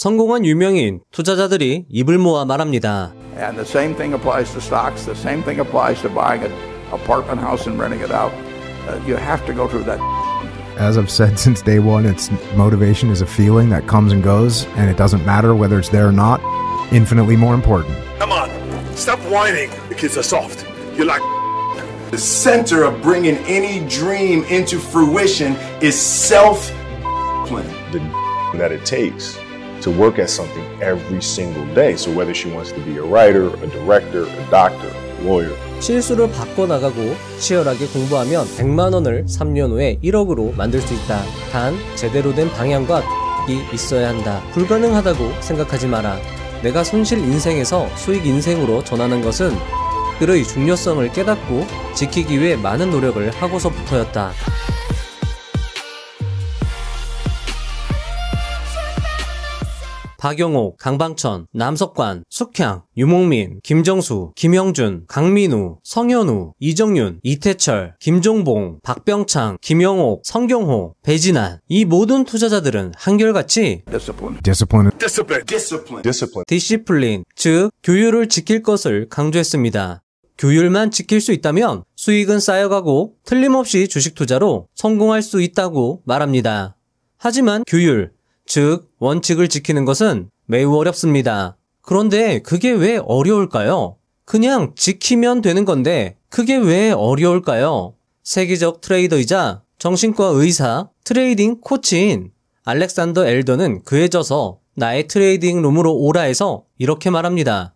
성공한 유명인 투자자들이 입을 모아 말합니다. And the same thing applies to stocks. The same thing applies to buying an apartment house and renting it out. You have to go through that. As I've said since day one, it's motivation is a feeling that comes and goes, and it doesn't matter whether it's there or not. Infinitely more important. Come on, stop whining. The kids are soft. You're like the center of bringing any dream into fruition is self-plan. the that it takes to work at something every single day. So whether she wants to be a writer, a director, a doctor, a lawyer. 실수를 바꿔나가고 치열하게 공부하면 100만 원을 3년 후에 1억으로 만들 수 있다. 단 제대로 된 방향과 이 있어야 한다. 불가능하다고 생각하지 마라. 내가 손실 인생에서 수익 인생으로 전하는 것은 그의 중요성을 깨닫고 지키기 위해 많은 노력을 하고서부터였다. 박영옥, 강방천, 남석관, 숙향, 유목민, 김정수, 김영준, 강민우, 성현우, 이정윤, 이태철, 김종봉, 박병창, 김영옥, 성경호, 배진환 이 모든 투자자들은 한결같이 디시플린, 즉 규율을 지킬 것을 강조했습니다. 규율만 지킬 수 있다면 수익은 쌓여가고 틀림없이 주식 투자로 성공할 수 있다고 말합니다. 하지만 규율, 즉 원칙을 지키는 것은 매우 어렵습니다. 그런데 그게 왜 어려울까요? 그냥 지키면 되는 건데 그게 왜 어려울까요? 세계적 트레이더이자 정신과 의사, 트레이딩 코치인 알렉산더 엘더는 그에 져서 나의 트레이딩 룸으로 오라 해서 이렇게 말합니다.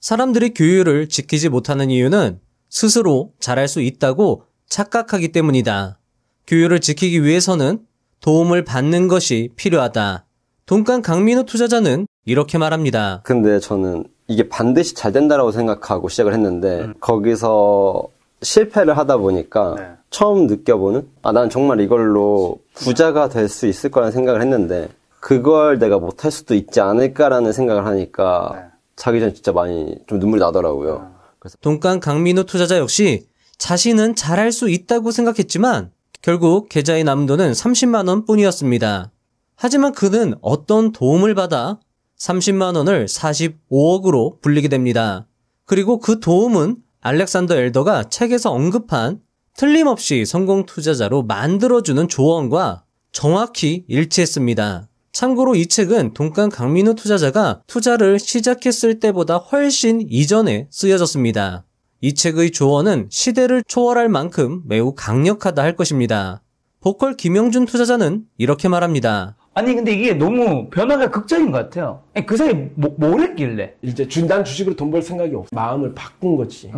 사람들이 규율을 지키지 못하는 이유는 스스로 잘할 수 있다고 착각하기 때문이다. 규율을 지키기 위해서는 도움을 받는 것이 필요하다. 돈간 강민우 투자자는 이렇게 말합니다. 근데 저는 이게 반드시 잘 된다라고 생각하고 시작을 했는데 거기서 실패를 하다 보니까 처음 느껴보는 난 정말 이걸로 부자가 될 수 있을 거라는 생각을 했는데 그걸 내가 못할 수도 있지 않을까라는 생각을 하니까 자기 전 진짜 많이 좀 눈물이 나더라고요. 그래서 돈간 강민우 투자자 역시 자신은 잘할 수 있다고 생각했지만 결국 계좌에 남은 돈은 30만 원 뿐이었습니다. 하지만 그는 어떤 도움을 받아 30만 원을 45억으로 불리게 됩니다. 그리고 그 도움은 알렉산더 엘더가 책에서 언급한 틀림없이 성공 투자자로 만들어주는 조언과 정확히 일치했습니다. 참고로 이 책은 돈간 강민우 투자자가 투자를 시작했을 때보다 훨씬 이전에 쓰여졌습니다. 이 책의 조언은 시대를 초월할 만큼 매우 강력하다 할 것입니다. 보컬 김영준 투자자는 이렇게 말합니다. 아니 근데 이게 너무 변화가 극적인 것 같아요. 아니, 그 사이에 뭘 했길래? 이제 난 주식으로 돈 벌 생각이 없어. 마음을 바꾼 거지.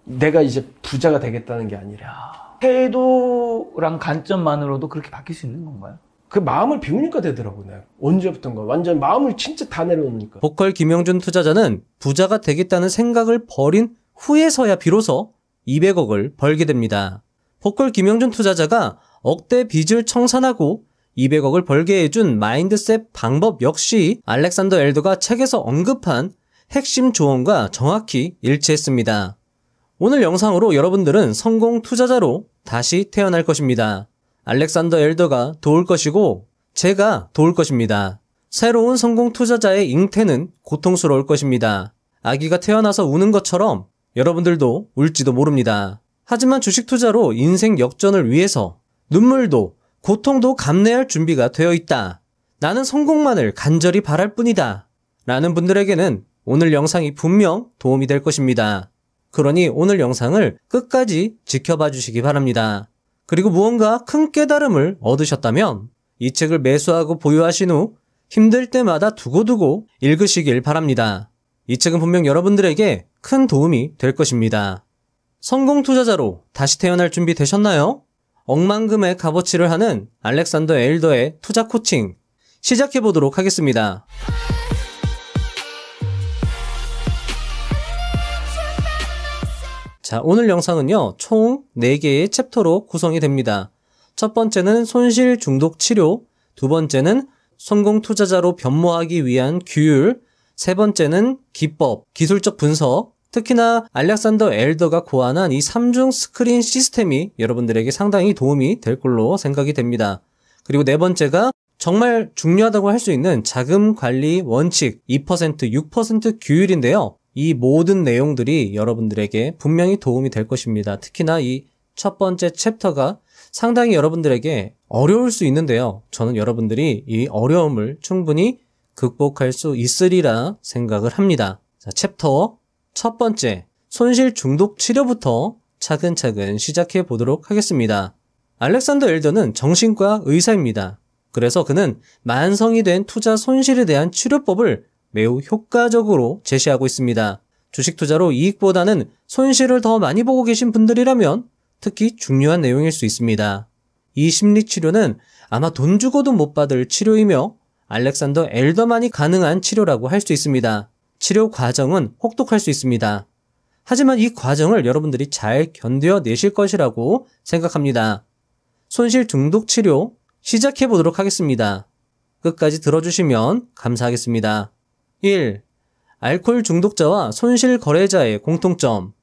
내가 이제 부자가 되겠다는 게 아니라. 태도랑 관점만으로도 그렇게 바뀔 수 있는 건가요? 그 마음을 비우니까 되더라고. 내가 언제부턴가 완전 마음을 진짜 다 내려놓으니까. 보컬 김영준 투자자는 부자가 되겠다는 생각을 버린 후에서야 비로소 200억을 벌게 됩니다. 보컬 김영준 투자자가 억대 빚을 청산하고 200억을 벌게 해준 마인드셋 방법 역시 알렉산더 엘더가 책에서 언급한 핵심 조언과 정확히 일치했습니다. 오늘 영상으로 여러분들은 성공 투자자로 다시 태어날 것입니다. 알렉산더 엘더가 도울 것이고 제가 도울 것입니다. 새로운 성공 투자자의 잉태는 고통스러울 것입니다. 아기가 태어나서 우는 것처럼 여러분들도 울지도 모릅니다. 하지만 주식 투자로 인생 역전을 위해서 눈물도 고통도 감내할 준비가 되어 있다. 나는 성공만을 간절히 바랄 뿐이다. 라는 분들에게는 오늘 영상이 분명 도움이 될 것입니다. 그러니 오늘 영상을 끝까지 지켜봐 주시기 바랍니다. 그리고 무언가 큰 깨달음을 얻으셨다면 이 책을 매수하고 보유하신 후 힘들 때마다 두고두고 읽으시길 바랍니다. 이 책은 분명 여러분들에게 큰 도움이 될 것입니다. 성공 투자자로 다시 태어날 준비 되셨나요? 억만금의 값어치를 하는 알렉산더 엘더의 투자 코칭 시작해 보도록 하겠습니다. 자, 오늘 영상은요, 총 4개의 챕터로 구성이 됩니다. 첫 번째는 손실 중독 치료, 두 번째는 성공 투자자로 변모하기 위한 규율, 세 번째는 기법, 기술적 분석, 특히나 알렉산더 엘더가 고안한 이 3중 스크린 시스템이 여러분들에게 상당히 도움이 될 걸로 생각이 됩니다. 그리고 네 번째가 정말 중요하다고 할 수 있는 자금 관리 원칙 2%, 6% 규율인데요. 이 모든 내용들이 여러분들에게 분명히 도움이 될 것입니다. 특히나 이 첫 번째 챕터가 상당히 여러분들에게 어려울 수 있는데요. 저는 여러분들이 이 어려움을 충분히 극복할 수 있으리라 생각을 합니다. 자, 챕터 첫 번째, 손실 중독 치료부터 차근차근 시작해 보도록 하겠습니다. 알렉산더 엘더는 정신과 의사입니다. 그래서 그는 만성이 된 투자 손실에 대한 치료법을 매우 효과적으로 제시하고 있습니다. 주식 투자로 이익보다는 손실을 더 많이 보고 계신 분들이라면 특히 중요한 내용일 수 있습니다. 이 심리치료는 아마 돈 주고도 못 받을 치료이며 알렉산더 엘더만이 가능한 치료라고 할 수 있습니다. 치료 과정은 혹독할 수 있습니다. 하지만 이 과정을 여러분들이 잘 견뎌내실 것이라고 생각합니다. 손실 중독 치료 시작해 보도록 하겠습니다. 끝까지 들어주시면 감사하겠습니다. 1. 알코올 중독자와 손실 거래자의 공통점.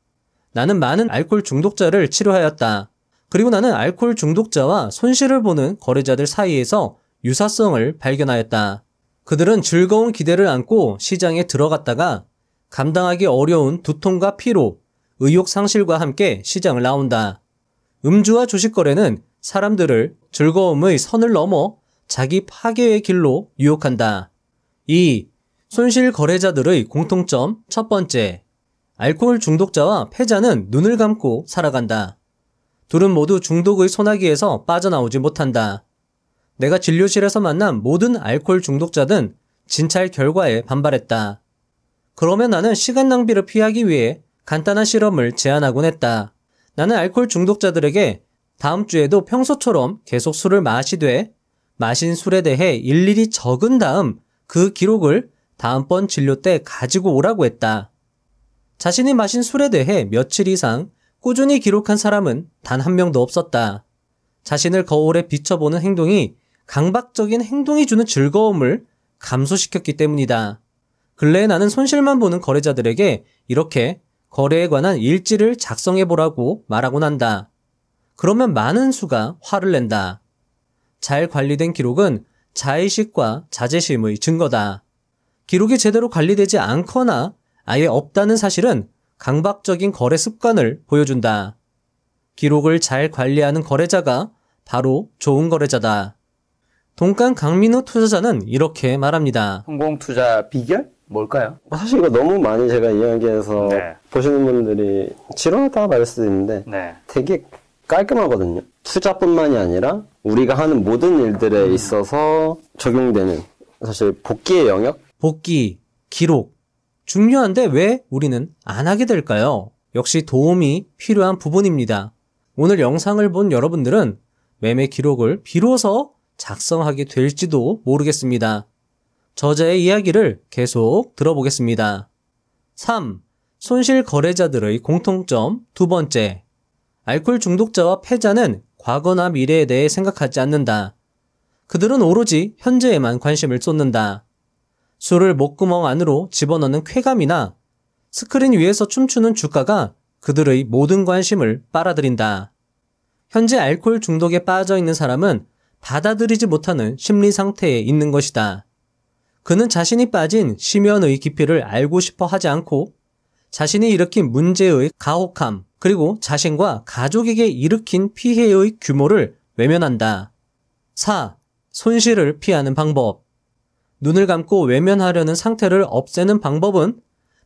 나는 많은 알코올 중독자를 치료하였다. 그리고 나는 알코올 중독자와 손실을 보는 거래자들 사이에서 유사성을 발견하였다. 그들은 즐거운 기대를 안고 시장에 들어갔다가 감당하기 어려운 두통과 피로, 의욕 상실과 함께 시장을 나온다. 음주와 주식 거래는 사람들을 즐거움의 선을 넘어 자기 파괴의 길로 유혹한다. 2. 손실 거래자들의 공통점 첫 번째. 알코올 중독자와 패자는 눈을 감고 살아간다. 둘은 모두 중독의 소나기에서 빠져나오지 못한다. 내가 진료실에서 만난 모든 알코올 중독자는 진찰 결과에 반발했다. 그러면 나는 시간 낭비를 피하기 위해 간단한 실험을 제안하곤 했다. 나는 알코올 중독자들에게 다음 주에도 평소처럼 계속 술을 마시되 마신 술에 대해 일일이 적은 다음 그 기록을 다음번 진료 때 가지고 오라고 했다. 자신이 마신 술에 대해 며칠 이상 꾸준히 기록한 사람은 단 한 명도 없었다. 자신을 거울에 비춰보는 행동이 강박적인 행동이 주는 즐거움을 감소시켰기 때문이다. 근래에 나는 손실만 보는 거래자들에게 이렇게 거래에 관한 일지를 작성해보라고 말하곤 한다. 그러면 많은 수가 화를 낸다. 잘 관리된 기록은 자의식과 자제심의 증거다. 기록이 제대로 관리되지 않거나 아예 없다는 사실은 강박적인 거래 습관을 보여준다. 기록을 잘 관리하는 거래자가 바로 좋은 거래자다. 동간 강민호 투자자는 이렇게 말합니다. 성공 투자 비결? 뭘까요? 사실 이거 너무 많이 제가 이야기해서 보시는 분들이 지루하다 말할 수도 있는데 되게 깔끔하거든요. 투자뿐만이 아니라 우리가 하는 모든 일들에 있어서 적용되는 사실 복귀의 영역? 복귀, 기록. 중요한데 왜 우리는 안 하게 될까요? 역시 도움이 필요한 부분입니다. 오늘 영상을 본 여러분들은 매매 기록을 비로소 작성하게 될지도 모르겠습니다. 저자의 이야기를 계속 들어보겠습니다. 3. 손실 거래자들의 공통점 두 번째. 알코올 중독자와 패자는 과거나 미래에 대해 생각하지 않는다. 그들은 오로지 현재에만 관심을 쏟는다. 술을 목구멍 안으로 집어넣는 쾌감이나 스크린 위에서 춤추는 주가가 그들의 모든 관심을 빨아들인다. 현재 알코올 중독에 빠져 있는 사람은 받아들이지 못하는 심리 상태에 있는 것이다. 그는 자신이 빠진 심연의 깊이를 알고 싶어 하지 않고 자신이 일으킨 문제의 가혹함 그리고 자신과 가족에게 일으킨 피해의 규모를 외면한다. 4. 손실을 피하는 방법. 눈을 감고 외면하려는 상태를 없애는 방법은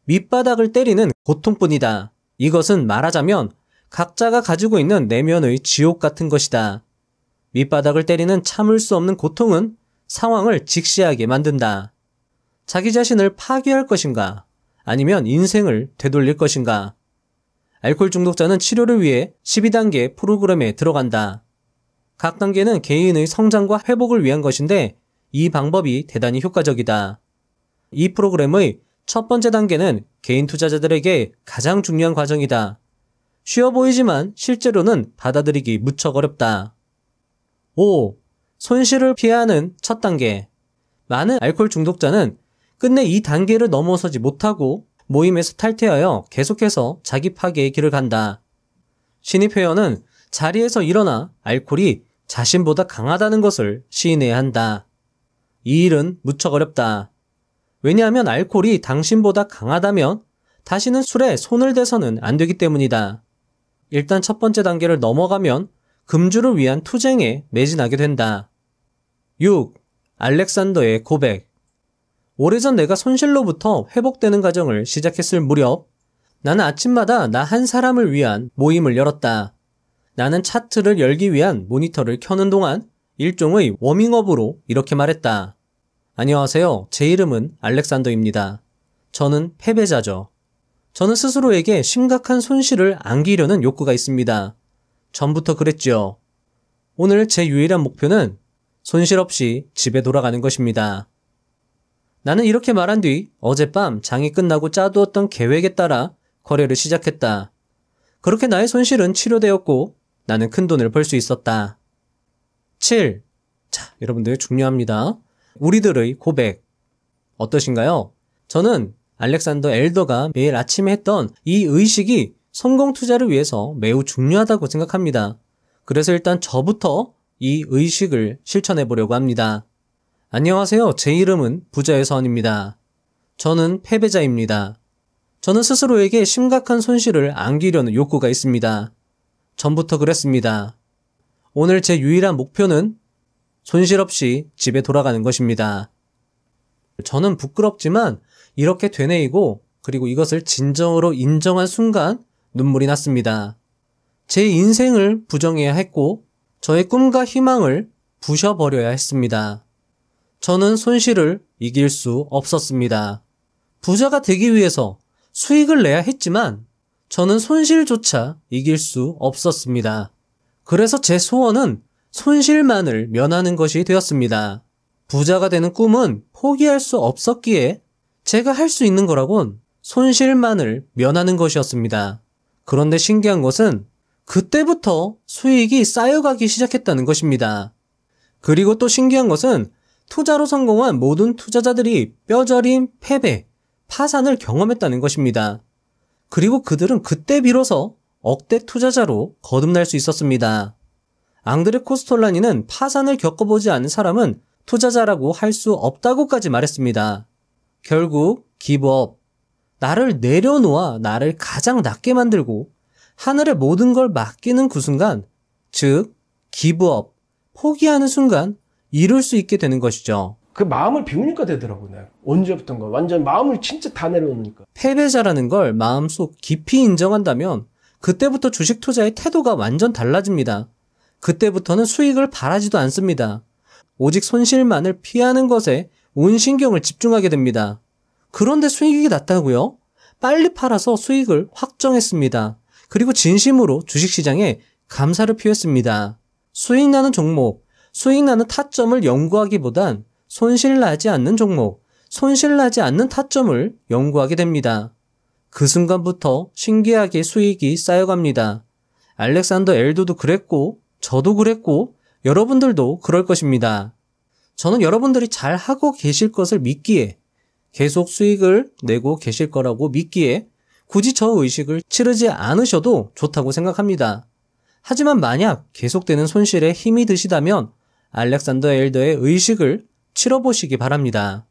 밑바닥을 때리는 고통뿐이다. 이것은 말하자면 각자가 가지고 있는 내면의 지옥 같은 것이다. 밑바닥을 때리는 참을 수 없는 고통은 상황을 직시하게 만든다. 자기 자신을 파괴할 것인가? 아니면 인생을 되돌릴 것인가? 알코올 중독자는 치료를 위해 12단계 프로그램에 들어간다. 각 단계는 개인의 성장과 회복을 위한 것인데 이 방법이 대단히 효과적이다. 이 프로그램의 첫 번째 단계는 개인 투자자들에게 가장 중요한 과정이다. 쉬워 보이지만 실제로는 받아들이기 무척 어렵다. 5. 손실을 피하는 첫 단계. 많은 알코올 중독자는 끝내 이 단계를 넘어서지 못하고 모임에서 탈퇴하여 계속해서 자기 파괴의 길을 간다. 신입 회원은 자리에서 일어나 알코올이 자신보다 강하다는 것을 시인해야 한다. 이 일은 무척 어렵다. 왜냐하면 알코올이 당신보다 강하다면 다시는 술에 손을 대서는 안 되기 때문이다. 일단 첫 번째 단계를 넘어가면 금주를 위한 투쟁에 매진하게 된다. 6. 알렉산더의 고백. 오래전 내가 손실로부터 회복되는 과정을 시작했을 무렵 나는 아침마다 나 한 사람을 위한 모임을 열었다. 나는 차트를 열기 위한 모니터를 켜는 동안 일종의 워밍업으로 이렇게 말했다. 안녕하세요. 제 이름은 알렉산더입니다. 저는 패배자죠. 저는 스스로에게 심각한 손실을 안기려는 욕구가 있습니다. 전부터 그랬죠. 오늘 제 유일한 목표는 손실 없이 집에 돌아가는 것입니다. 나는 이렇게 말한 뒤 어젯밤 장이 끝나고 짜두었던 계획에 따라 거래를 시작했다. 그렇게 나의 손실은 치료되었고 나는 큰 돈을 벌 수 있었다. 7. 자, 여러분들 중요합니다. 우리들의 고백. 어떠신가요? 저는 알렉산더 엘더가 매일 아침에 했던 이 의식이 성공 투자를 위해서 매우 중요하다고 생각합니다. 그래서 일단 저부터 이 의식을 실천해 보려고 합니다. 안녕하세요. 제 이름은 부자의 서원입니다. 저는 패배자입니다. 저는 스스로에게 심각한 손실을 안기려는 욕구가 있습니다. 전부터 그랬습니다. 오늘 제 유일한 목표는 손실 없이 집에 돌아가는 것입니다. 저는 부끄럽지만 이렇게 되뇌이고 그리고 이것을 진정으로 인정한 순간 눈물이 났습니다. 제 인생을 부정해야 했고 저의 꿈과 희망을 부셔버려야 했습니다. 저는 손실을 이길 수 없었습니다. 부자가 되기 위해서 수익을 내야 했지만 저는 손실조차 이길 수 없었습니다. 그래서 제 소원은 손실만을 면하는 것이 되었습니다. 부자가 되는 꿈은 포기할 수 없었기에 제가 할 수 있는 거라곤 손실만을 면하는 것이었습니다. 그런데 신기한 것은 그때부터 수익이 쌓여가기 시작했다는 것입니다. 그리고 또 신기한 것은 투자로 성공한 모든 투자자들이 뼈저린 패배, 파산을 경험했다는 것입니다. 그리고 그들은 그때 비로소 억대 투자자로 거듭날 수 있었습니다. 앙드레 코스톨라니는 파산을 겪어보지 않은 사람은 투자자라고 할 수 없다고까지 말했습니다. 결국 기브업, 나를 내려놓아 나를 가장 낮게 만들고 하늘의 모든 걸 맡기는 그 순간, 즉 기브업, 포기하는 순간 이룰 수 있게 되는 것이죠. 그 마음을 비우니까 되더라고요. 내가. 언제부턴가 완전 마음을 진짜 다 내려놓으니까. 패배자라는 걸 마음속 깊이 인정한다면 그때부터 주식 투자의 태도가 완전 달라집니다. 그때부터는 수익을 바라지도 않습니다. 오직 손실만을 피하는 것에 온 신경을 집중하게 됩니다. 그런데 수익이 났다고요? 빨리 팔아서 수익을 확정했습니다. 그리고 진심으로 주식시장에 감사를 표했습니다. 수익 나는 종목, 수익 나는 타점을 연구하기보단 손실 나지 않는 종목, 손실 나지 않는 타점을 연구하게 됩니다. 그 순간부터 신기하게 수익이 쌓여갑니다. 알렉산더 엘도도 그랬고, 저도 그랬고, 여러분들도 그럴 것입니다. 저는 여러분들이 잘 하고 계실 것을 믿기에, 계속 수익을 내고 계실 거라고 믿기에 굳이 저 의식을 치르지 않으셔도 좋다고 생각합니다. 하지만 만약 계속되는 손실에 힘이 드시다면 알렉산더 엘더의 의식을 치러보시기 바랍니다.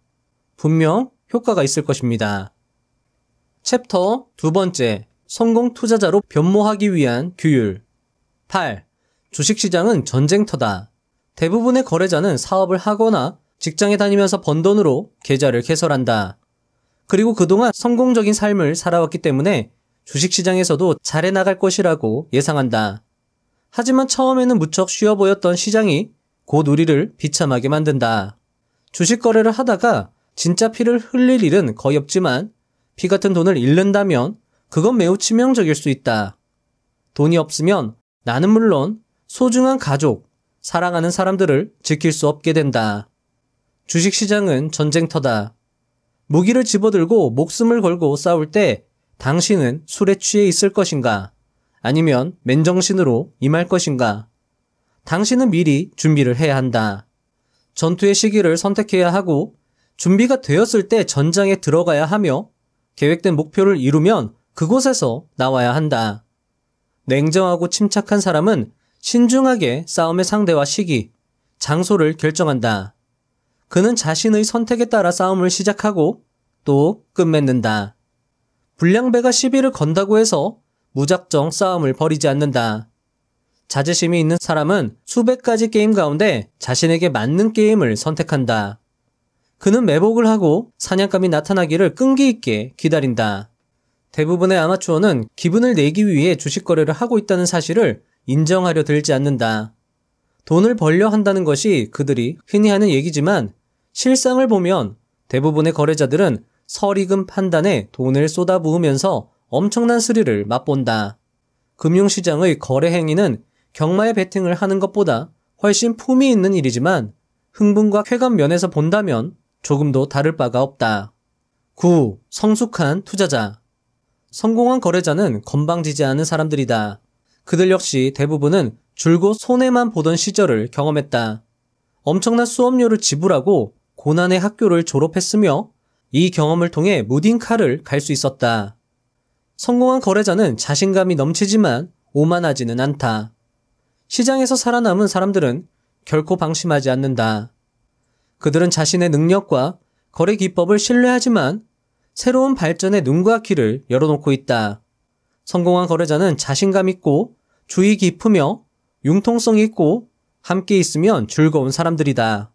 분명 효과가 있을 것입니다. 챕터 2번째, 성공 투자자로 변모하기 위한 규율. 8. 주식시장은 전쟁터다. 대부분의 거래자는 사업을 하거나 직장에 다니면서 번 돈으로 계좌를 개설한다. 그리고 그동안 성공적인 삶을 살아왔기 때문에 주식시장에서도 잘해 나갈 것이라고 예상한다. 하지만 처음에는 무척 쉬워 보였던 시장이 곧 우리를 비참하게 만든다. 주식 거래를 하다가 진짜 피를 흘릴 일은 거의 없지만 피 같은 돈을 잃는다면 그건 매우 치명적일 수 있다. 돈이 없으면 나는 물론 소중한 가족, 사랑하는 사람들을 지킬 수 없게 된다. 주식시장은 전쟁터다. 무기를 집어들고 목숨을 걸고 싸울 때 당신은 술에 취해 있을 것인가? 아니면 맨정신으로 임할 것인가? 당신은 미리 준비를 해야 한다. 전투의 시기를 선택해야 하고 준비가 되었을 때 전장에 들어가야 하며 계획된 목표를 이루면 그곳에서 나와야 한다. 냉정하고 침착한 사람은 신중하게 싸움의 상대와 시기, 장소를 결정한다. 그는 자신의 선택에 따라 싸움을 시작하고 또 끝맺는다. 불량배가 시비를 건다고 해서 무작정 싸움을 벌이지 않는다. 자제심이 있는 사람은 수백 가지 게임 가운데 자신에게 맞는 게임을 선택한다. 그는 매복을 하고 사냥감이 나타나기를 끈기 있게 기다린다. 대부분의 아마추어는 기분을 내기 위해 주식 거래를 하고 있다는 사실을 인정하려 들지 않는다. 돈을 벌려 한다는 것이 그들이 흔히 하는 얘기지만 실상을 보면 대부분의 거래자들은 설익은 판단에 돈을 쏟아부으면서 엄청난 스릴을 맛본다. 금융시장의 거래 행위는 경마에 베팅을 하는 것보다 훨씬 품이 있는 일이지만 흥분과 쾌감 면에서 본다면 조금도 다를 바가 없다. 9. 성숙한 투자자. 성공한 거래자는 건방지지 않은 사람들이다. 그들 역시 대부분은 줄곧 손해만 보던 시절을 경험했다. 엄청난 수업료를 지불하고 고난의 학교를 졸업했으며 이 경험을 통해 무딘카를 갈 수 있었다. 성공한 거래자는 자신감이 넘치지만 오만하지는 않다. 시장에서 살아남은 사람들은 결코 방심하지 않는다. 그들은 자신의 능력과 거래 기법을 신뢰하지만 새로운 발전의 눈과 귀를 열어놓고 있다. 성공한 거래자는 자신감 있고 주의 깊으며 융통성 있고 함께 있으면 즐거운 사람들이다.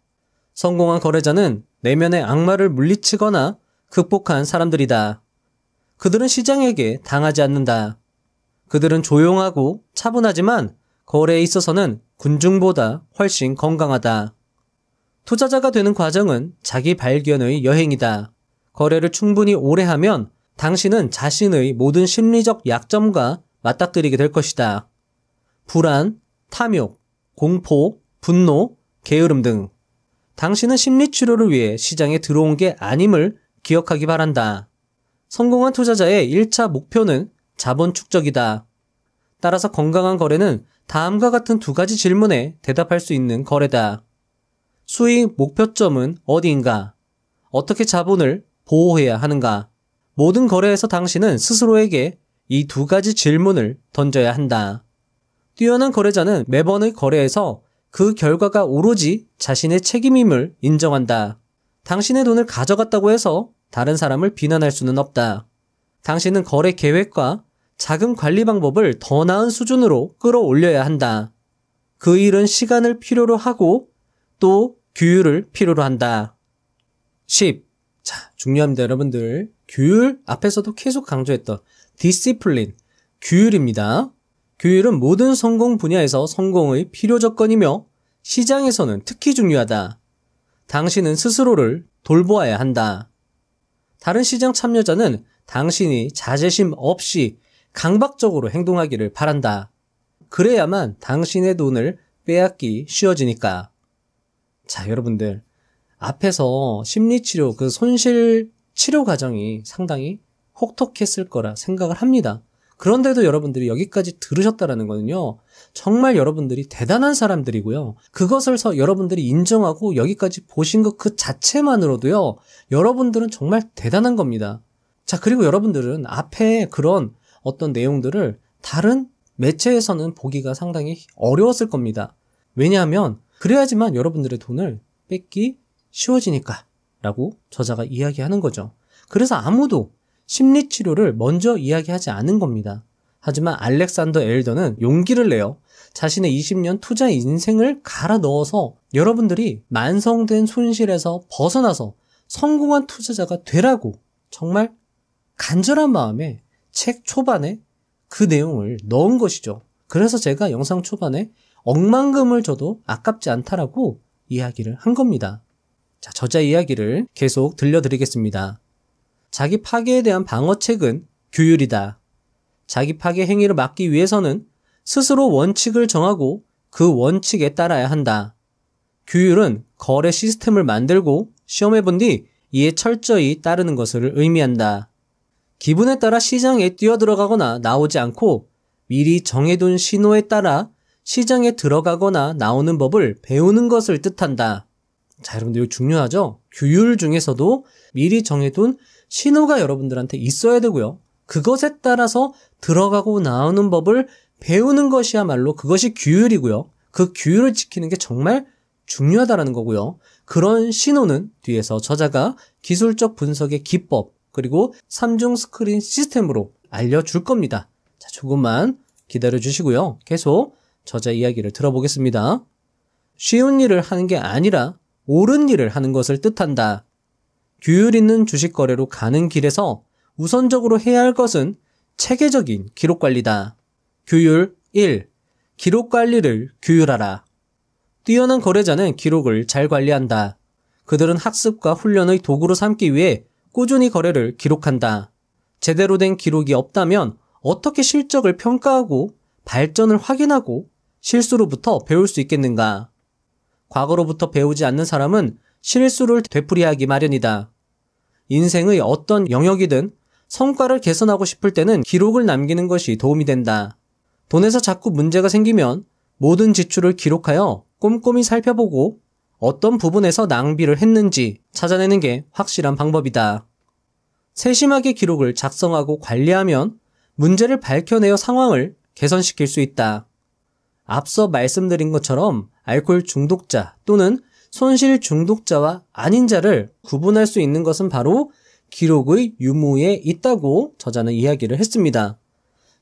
성공한 거래자는 내면의 악마를 물리치거나 극복한 사람들이다. 그들은 시장에게 당하지 않는다. 그들은 조용하고 차분하지만 거래에 있어서는 군중보다 훨씬 건강하다. 투자자가 되는 과정은 자기 발견의 여행이다. 거래를 충분히 오래 하면 당신은 자신의 모든 심리적 약점과 맞닥뜨리게 될 것이다. 불안, 탐욕, 공포, 분노, 게으름 등. 당신은 심리치료를 위해 시장에 들어온 게 아님을 기억하기 바란다. 성공한 투자자의 1차 목표는 자본 축적이다. 따라서 건강한 거래는 다음과 같은 두 가지 질문에 대답할 수 있는 거래다. 수익 목표점은 어디인가? 어떻게 자본을 보호해야 하는가? 모든 거래에서 당신은 스스로에게 이 두 가지 질문을 던져야 한다. 뛰어난 거래자는 매번의 거래에서 그 결과가 오로지 자신의 책임임을 인정한다. 당신의 돈을 가져갔다고 해서 다른 사람을 비난할 수는 없다. 당신은 거래 계획과 자금 관리 방법을 더 나은 수준으로 끌어올려야 한다. 그 일은 시간을 필요로 하고 또 규율을 필요로 한다. 10. 자, 중요합니다, 여러분들. 규율, 앞에서도 계속 강조했던 디시플린, 규율입니다. 규율은 모든 성공 분야에서 성공의 필요 조건이며 시장에서는 특히 중요하다. 당신은 스스로를 돌보아야 한다. 다른 시장 참여자는 당신이 자제심 없이 강박적으로 행동하기를 바란다. 그래야만 당신의 돈을 빼앗기 쉬워지니까. 자, 여러분들. 앞에서 심리치료, 그 손실 치료 과정이 상당히 혹독했을 거라 생각을 합니다. 그런데도 여러분들이 여기까지 들으셨다라는 거는요, 정말 여러분들이 대단한 사람들이고요. 그것을 여러분들이 인정하고 여기까지 보신 것 그 자체만으로도요, 여러분들은 정말 대단한 겁니다. 자, 그리고 여러분들은 앞에 그런 어떤 내용들을 다른 매체에서는 보기가 상당히 어려웠을 겁니다. 왜냐하면 그래야지만 여러분들의 돈을 뺏기 쉬워지니까 라고 저자가 이야기하는 거죠. 그래서 아무도 심리치료를 먼저 이야기하지 않은 겁니다. 하지만 알렉산더 엘더는 용기를 내어 자신의 20년 투자 인생을 갈아 넣어서 여러분들이 만성된 손실에서 벗어나서 성공한 투자자가 되라고 정말 간절한 마음에 책 초반에 그 내용을 넣은 것이죠. 그래서 제가 영상 초반에 억만금을 줘도 아깝지 않다라고 이야기를 한 겁니다. 자, 저자 이야기를 계속 들려드리겠습니다. 자기 파괴에 대한 방어책은 규율이다. 자기 파괴 행위를 막기 위해서는 스스로 원칙을 정하고 그 원칙에 따라야 한다. 규율은 거래 시스템을 만들고 시험해본 뒤 이에 철저히 따르는 것을 의미한다. 기분에 따라 시장에 뛰어들어가거나 나오지 않고 미리 정해둔 신호에 따라 시장에 들어가거나 나오는 법을 배우는 것을 뜻한다. 자, 여러분들 이거 중요하죠? 규율 중에서도 미리 정해둔 신호가 여러분들한테 있어야 되고요. 그것에 따라서 들어가고 나오는 법을 배우는 것이야말로 그것이 규율이고요. 그 규율을 지키는 게 정말 중요하다라는 거고요. 그런 신호는 뒤에서 저자가 기술적 분석의 기법 그리고 3중 스크린 시스템으로 알려줄 겁니다. 자, 조금만 기다려 주시고요. 계속 저자 이야기를 들어보겠습니다. 쉬운 일을 하는 게 아니라 옳은 일을 하는 것을 뜻한다. 규율 있는 주식 거래로 가는 길에서 우선적으로 해야 할 것은 체계적인 기록 관리다. 규율 1. 기록 관리를 규율하라. 뛰어난 거래자는 기록을 잘 관리한다. 그들은 학습과 훈련의 도구로 삼기 위해 꾸준히 거래를 기록한다. 제대로 된 기록이 없다면 어떻게 실적을 평가하고 발전을 확인하고 실수로부터 배울 수 있겠는가? 과거로부터 배우지 않는 사람은 실수를 되풀이하기 마련이다. 인생의 어떤 영역이든 성과를 개선하고 싶을 때는 기록을 남기는 것이 도움이 된다. 돈에서 자꾸 문제가 생기면 모든 지출을 기록하여 꼼꼼히 살펴보고 어떤 부분에서 낭비를 했는지 찾아내는 게 확실한 방법이다. 세심하게 기록을 작성하고 관리하면 문제를 밝혀내어 상황을 개선시킬 수 있다. 앞서 말씀드린 것처럼 알코올 중독자 또는 손실 중독자와 아닌 자를 구분할 수 있는 것은 바로 기록의 유무에 있다고 저자는 이야기를 했습니다.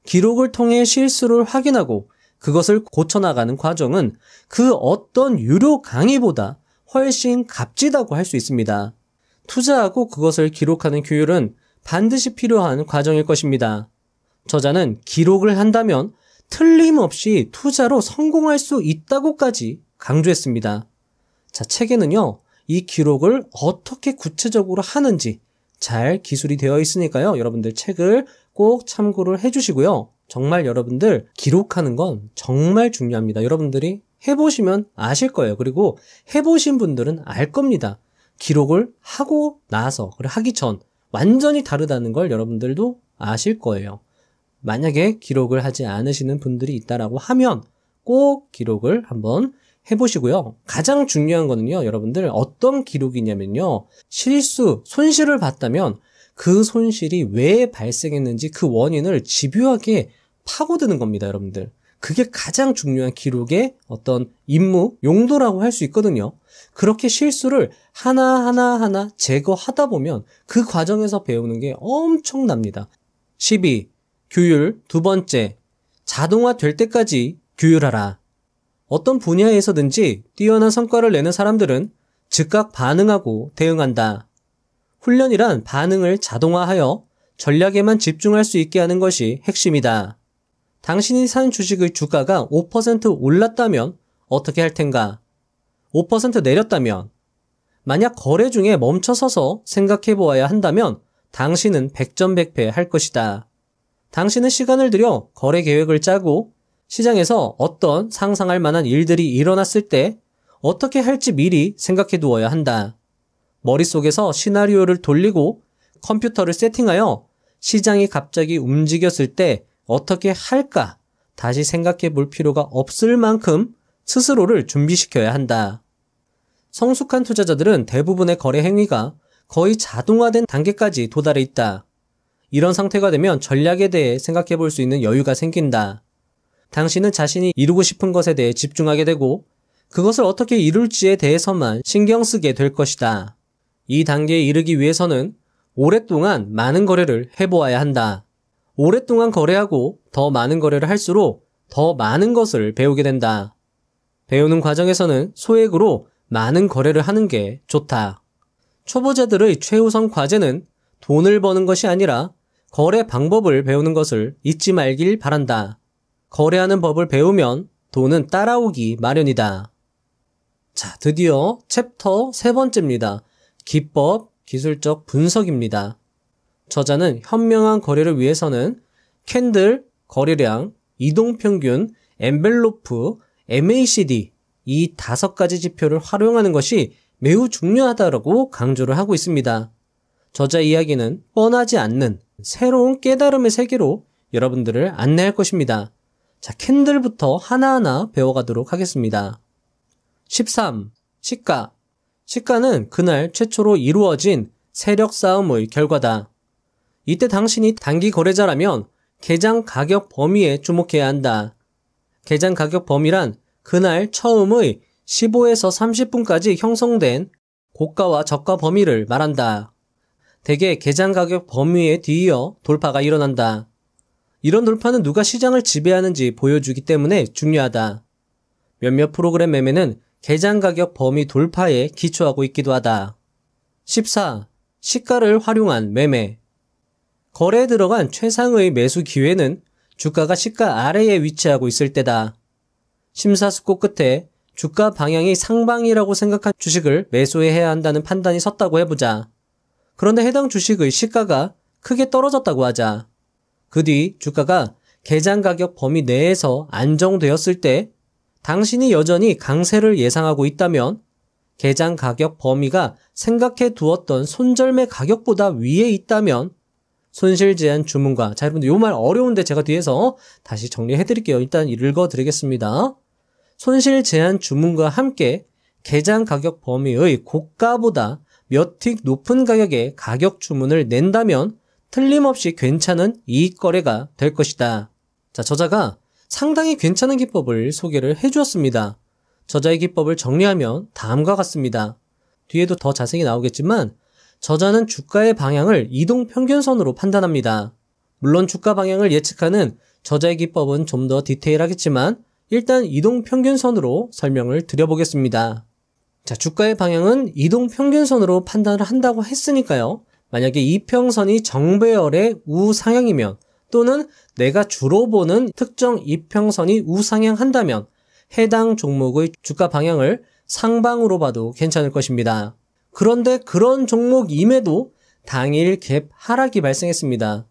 기록을 통해 실수를 확인하고 그것을 고쳐나가는 과정은 그 어떤 유료 강의보다 훨씬 값지다고 할 수 있습니다. 투자하고 그것을 기록하는 규율은 반드시 필요한 과정일 것입니다. 저자는 기록을 한다면 틀림없이 투자로 성공할 수 있다고까지 강조했습니다. 자, 책에는요, 이 기록을 어떻게 구체적으로 하는지 잘 기술이 되어 있으니까요, 여러분들 책을 꼭 참고를 해주시고요. 정말 여러분들 기록하는 건 정말 중요합니다. 여러분들이 해보시면 아실 거예요. 그리고 해보신 분들은 알 겁니다. 기록을 하고 나서, 그리고 하기 전 완전히 다르다는 걸 여러분들도 아실 거예요. 만약에 기록을 하지 않으시는 분들이 있다라고 하면 꼭 기록을 한번 해보시고요. 가장 중요한 거는요, 여러분들 어떤 기록이냐면요, 실수, 손실을 봤다면 그 손실이 왜 발생했는지 그 원인을 집요하게 파고드는 겁니다, 여러분들. 그게 가장 중요한 기록의 어떤 임무, 용도라고 할 수 있거든요. 그렇게 실수를 하나하나 제거하다 보면 그 과정에서 배우는 게 엄청납니다. 12. 규율 두 번째, 자동화 될 때까지 규율하라. 어떤 분야에서든지 뛰어난 성과를 내는 사람들은 즉각 반응하고 대응한다. 훈련이란 반응을 자동화하여 전략에만 집중할 수 있게 하는 것이 핵심이다. 당신이 산 주식의 주가가 5% 올랐다면 어떻게 할 텐가? 5% 내렸다면? 만약 거래 중에 멈춰서서 생각해 보아야 한다면 당신은 백전백패 할 것이다. 당신은 시간을 들여 거래 계획을 짜고 시장에서 어떤 상상할 만한 일들이 일어났을 때 어떻게 할지 미리 생각해 두어야 한다. 머릿속에서 시나리오를 돌리고 컴퓨터를 세팅하여 시장이 갑자기 움직였을 때 어떻게 할까 다시 생각해 볼 필요가 없을 만큼 스스로를 준비시켜야 한다. 성숙한 투자자들은 대부분의 거래 행위가 거의 자동화된 단계까지 도달해 있다. 이런 상태가 되면 전략에 대해 생각해 볼 수 있는 여유가 생긴다. 당신은 자신이 이루고 싶은 것에 대해 집중하게 되고 그것을 어떻게 이룰지에 대해서만 신경 쓰게 될 것이다. 이 단계에 이르기 위해서는 오랫동안 많은 거래를 해보아야 한다. 오랫동안 거래하고 더 많은 거래를 할수록 더 많은 것을 배우게 된다. 배우는 과정에서는 소액으로 많은 거래를 하는 게 좋다. 초보자들의 최우선 과제는 돈을 버는 것이 아니라 거래 방법을 배우는 것을 잊지 말길 바란다. 거래하는 법을 배우면 돈은 따라오기 마련이다. 자, 드디어 챕터 세 번째입니다. 기법, 기술적 분석입니다. 저자는 현명한 거래를 위해서는 캔들, 거래량, 이동평균, 엔벨로프, MACD 이 5가지 지표를 활용하는 것이 매우 중요하다고 강조를 하고 있습니다. 저자 이야기는 뻔하지 않는 새로운 깨달음의 세계로 여러분들을 안내할 것입니다. 자, 캔들부터 하나하나 배워가도록 하겠습니다. 13. 시가. 시가는 그날 최초로 이루어진 세력 싸움의 결과다. 이때 당신이 단기 거래자라면 개장 가격 범위에 주목해야 한다. 개장 가격 범위란 그날 처음의 15에서 30분까지 형성된 고가와 저가 범위를 말한다. 대개 계장 가격 범위에 뒤이어 돌파가 일어난다. 이런 돌파는 누가 시장을 지배하는지 보여주기 때문에 중요하다. 몇몇 프로그램 매매는 계장 가격 범위 돌파에 기초하고 있기도 하다. 14. 시가를 활용한 매매. 거래에 들어간 최상의 매수 기회는 주가가 시가 아래에 위치하고 있을 때다. 심사숙고 끝에 주가 방향이 상방이라고 생각한 주식을 매수해야 한다는 판단이 섰다고 해보자. 그런데 해당 주식의 시가가 크게 떨어졌다고 하자. 그 뒤 주가가 계장 가격 범위 내에서 안정되었을 때 당신이 여전히 강세를 예상하고 있다면 계장 가격 범위가 생각해 두었던 손절매 가격보다 위에 있다면 손실 제한 주문과, 자 여러분들 요 말 어려운데 제가 뒤에서 다시 정리해 드릴게요. 일단 읽어 드리겠습니다. 손실 제한 주문과 함께 계장 가격 범위의 고가보다 몇 틱 높은 가격에 가격 주문을 낸다면 틀림없이 괜찮은 이익 거래가 될 것이다. 자, 저자가 상당히 괜찮은 기법을 소개를 해주었습니다. 저자의 기법을 정리하면 다음과 같습니다. 뒤에도 더 자세히 나오겠지만 저자는 주가의 방향을 이동평균선으로 판단합니다. 물론 주가 방향을 예측하는 저자의 기법은 좀 더 디테일하겠지만 일단 이동평균선으로 설명을 드려보겠습니다. 자, 주가의 방향은 이동평균선으로 판단을 한다고 했으니까요. 만약에 이평선이 정배열의 우상향이면 또는 내가 주로 보는 특정 이평선이 우상향한다면 해당 종목의 주가 방향을 상방으로 봐도 괜찮을 것입니다. 그런데 그런 종목임에도 당일 갭 하락이 발생했습니다.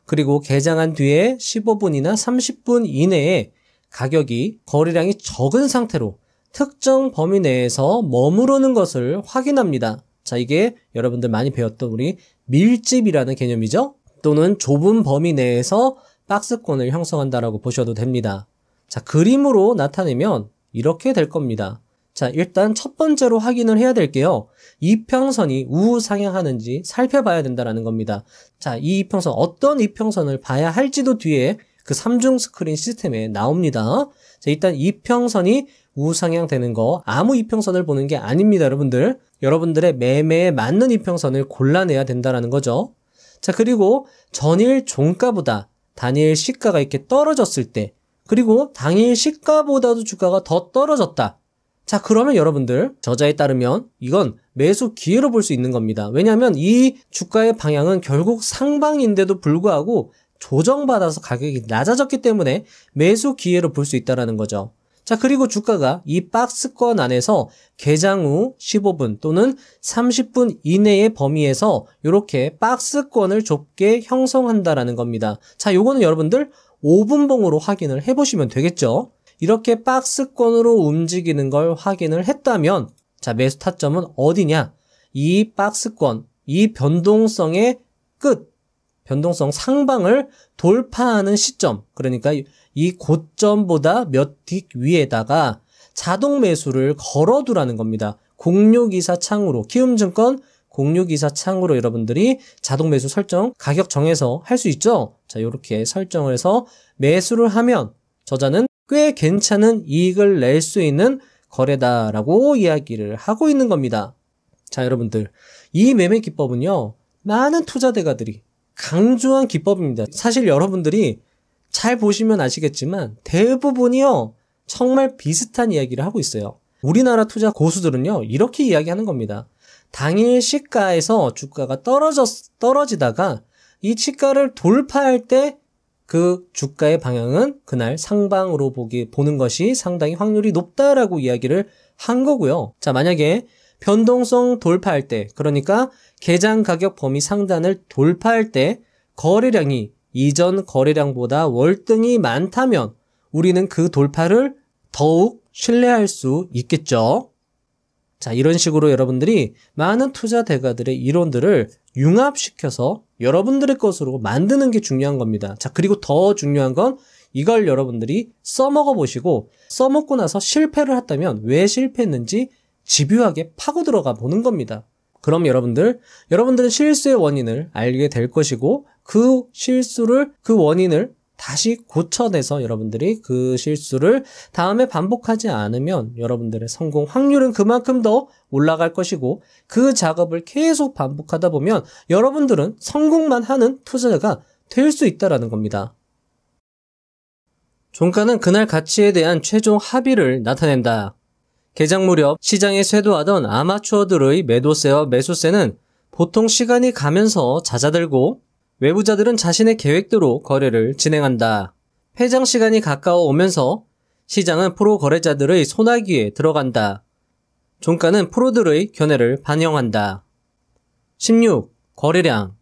그리고 개장한 뒤에 15분이나 30분 이내에 가격이 거래량이 적은 상태로 특정 범위 내에서 머무르는 것을 확인합니다. 자, 이게 여러분들 많이 배웠던 우리 밀집이라는 개념이죠. 또는 좁은 범위 내에서 박스권을 형성한다라고 보셔도 됩니다. 자, 그림으로 나타내면 이렇게 될 겁니다. 자, 일단 첫 번째로 확인을 해야 될게요. 이평선이 우상향하는지 살펴봐야 된다는 겁니다. 자, 이 이평선, 어떤 이평선을 봐야 할지도 뒤에 그 3중 스크린 시스템에 나옵니다. 자, 일단 이평선이 우상향되는 거, 아무 이평선을 보는 게 아닙니다, 여러분들. 여러분들의 매매에 맞는 이평선을 골라내야 된다는 거죠. 자, 그리고 전일 종가보다 단일 시가가 이렇게 떨어졌을 때, 그리고 당일 시가보다도 주가가 더 떨어졌다. 자, 그러면 여러분들, 저자에 따르면 이건 매수 기회로 볼 수 있는 겁니다. 왜냐하면 이 주가의 방향은 결국 상방인데도 불구하고 조정받아서 가격이 낮아졌기 때문에 매수 기회로 볼 수 있다는 거죠. 자, 그리고 주가가 이 박스권 안에서 개장 후 15분 또는 30분 이내의 범위에서 이렇게 박스권을 좁게 형성한다라는 겁니다. 자, 요거는 여러분들 5분봉으로 확인을 해보시면 되겠죠. 이렇게 박스권으로 움직이는 걸 확인을 했다면, 자, 매수 타점은 어디냐? 이 박스권, 이 변동성의 끝, 변동성 상방을 돌파하는 시점, 그러니까 이 고점보다 몇 틱 위에다가 자동 매수를 걸어두라는 겁니다. 0624 창으로, 키움증권 0624 창으로 여러분들이 자동 매수 설정, 가격 정해서 할 수 있죠? 자, 이렇게 설정을 해서 매수를 하면 저자는 꽤 괜찮은 이익을 낼 수 있는 거래다라고 이야기를 하고 있는 겁니다. 자, 여러분들, 이 매매 기법은요, 많은 투자대가들이 강조한 기법입니다. 사실 여러분들이 잘 보시면 아시겠지만 대부분이요, 정말 비슷한 이야기를 하고 있어요. 우리나라 투자 고수들은요, 이렇게 이야기하는 겁니다. 당일 시가에서 주가가 떨어지다가 이 시가를 돌파할 때 그 주가의 방향은 그날 상방으로 보는 것이 상당히 확률이 높다라고 이야기를 한 거고요. 자, 만약에 변동성 돌파할 때, 그러니까 개장 가격 범위 상단을 돌파할 때 거래량이 이전 거래량보다 월등히 많다면 우리는 그 돌파를 더욱 신뢰할 수 있겠죠. 자, 이런 식으로 여러분들이 많은 투자 대가들의 이론들을 융합시켜서 여러분들의 것으로 만드는 게 중요한 겁니다. 자, 그리고 더 중요한 건 이걸 여러분들이 써먹어 보시고, 써먹고 나서 실패를 했다면 왜 실패했는지 집요하게 파고 들어가 보는 겁니다. 그럼 여러분들은 실수의 원인을 알게 될 것이고, 그 실수를, 그 원인을 다시 고쳐내서 여러분들이 그 실수를 다음에 반복하지 않으면 여러분들의 성공 확률은 그만큼 더 올라갈 것이고 그 작업을 계속 반복하다 보면 여러분들은 성공만 하는 투자자가 될 수 있다는 겁니다. 종가는 그날 가치에 대한 최종 합의를 나타낸다. 개장 무렵 시장에 쇄도하던 아마추어들의 매도세와 매수세는 보통 시간이 가면서 잦아들고 외부자들은 자신의 계획대로 거래를 진행한다. 폐장 시간이 가까워 오면서 시장은 프로 거래자들의 소나기에 들어간다. 종가는 프로들의 견해를 반영한다. 16. 거래량.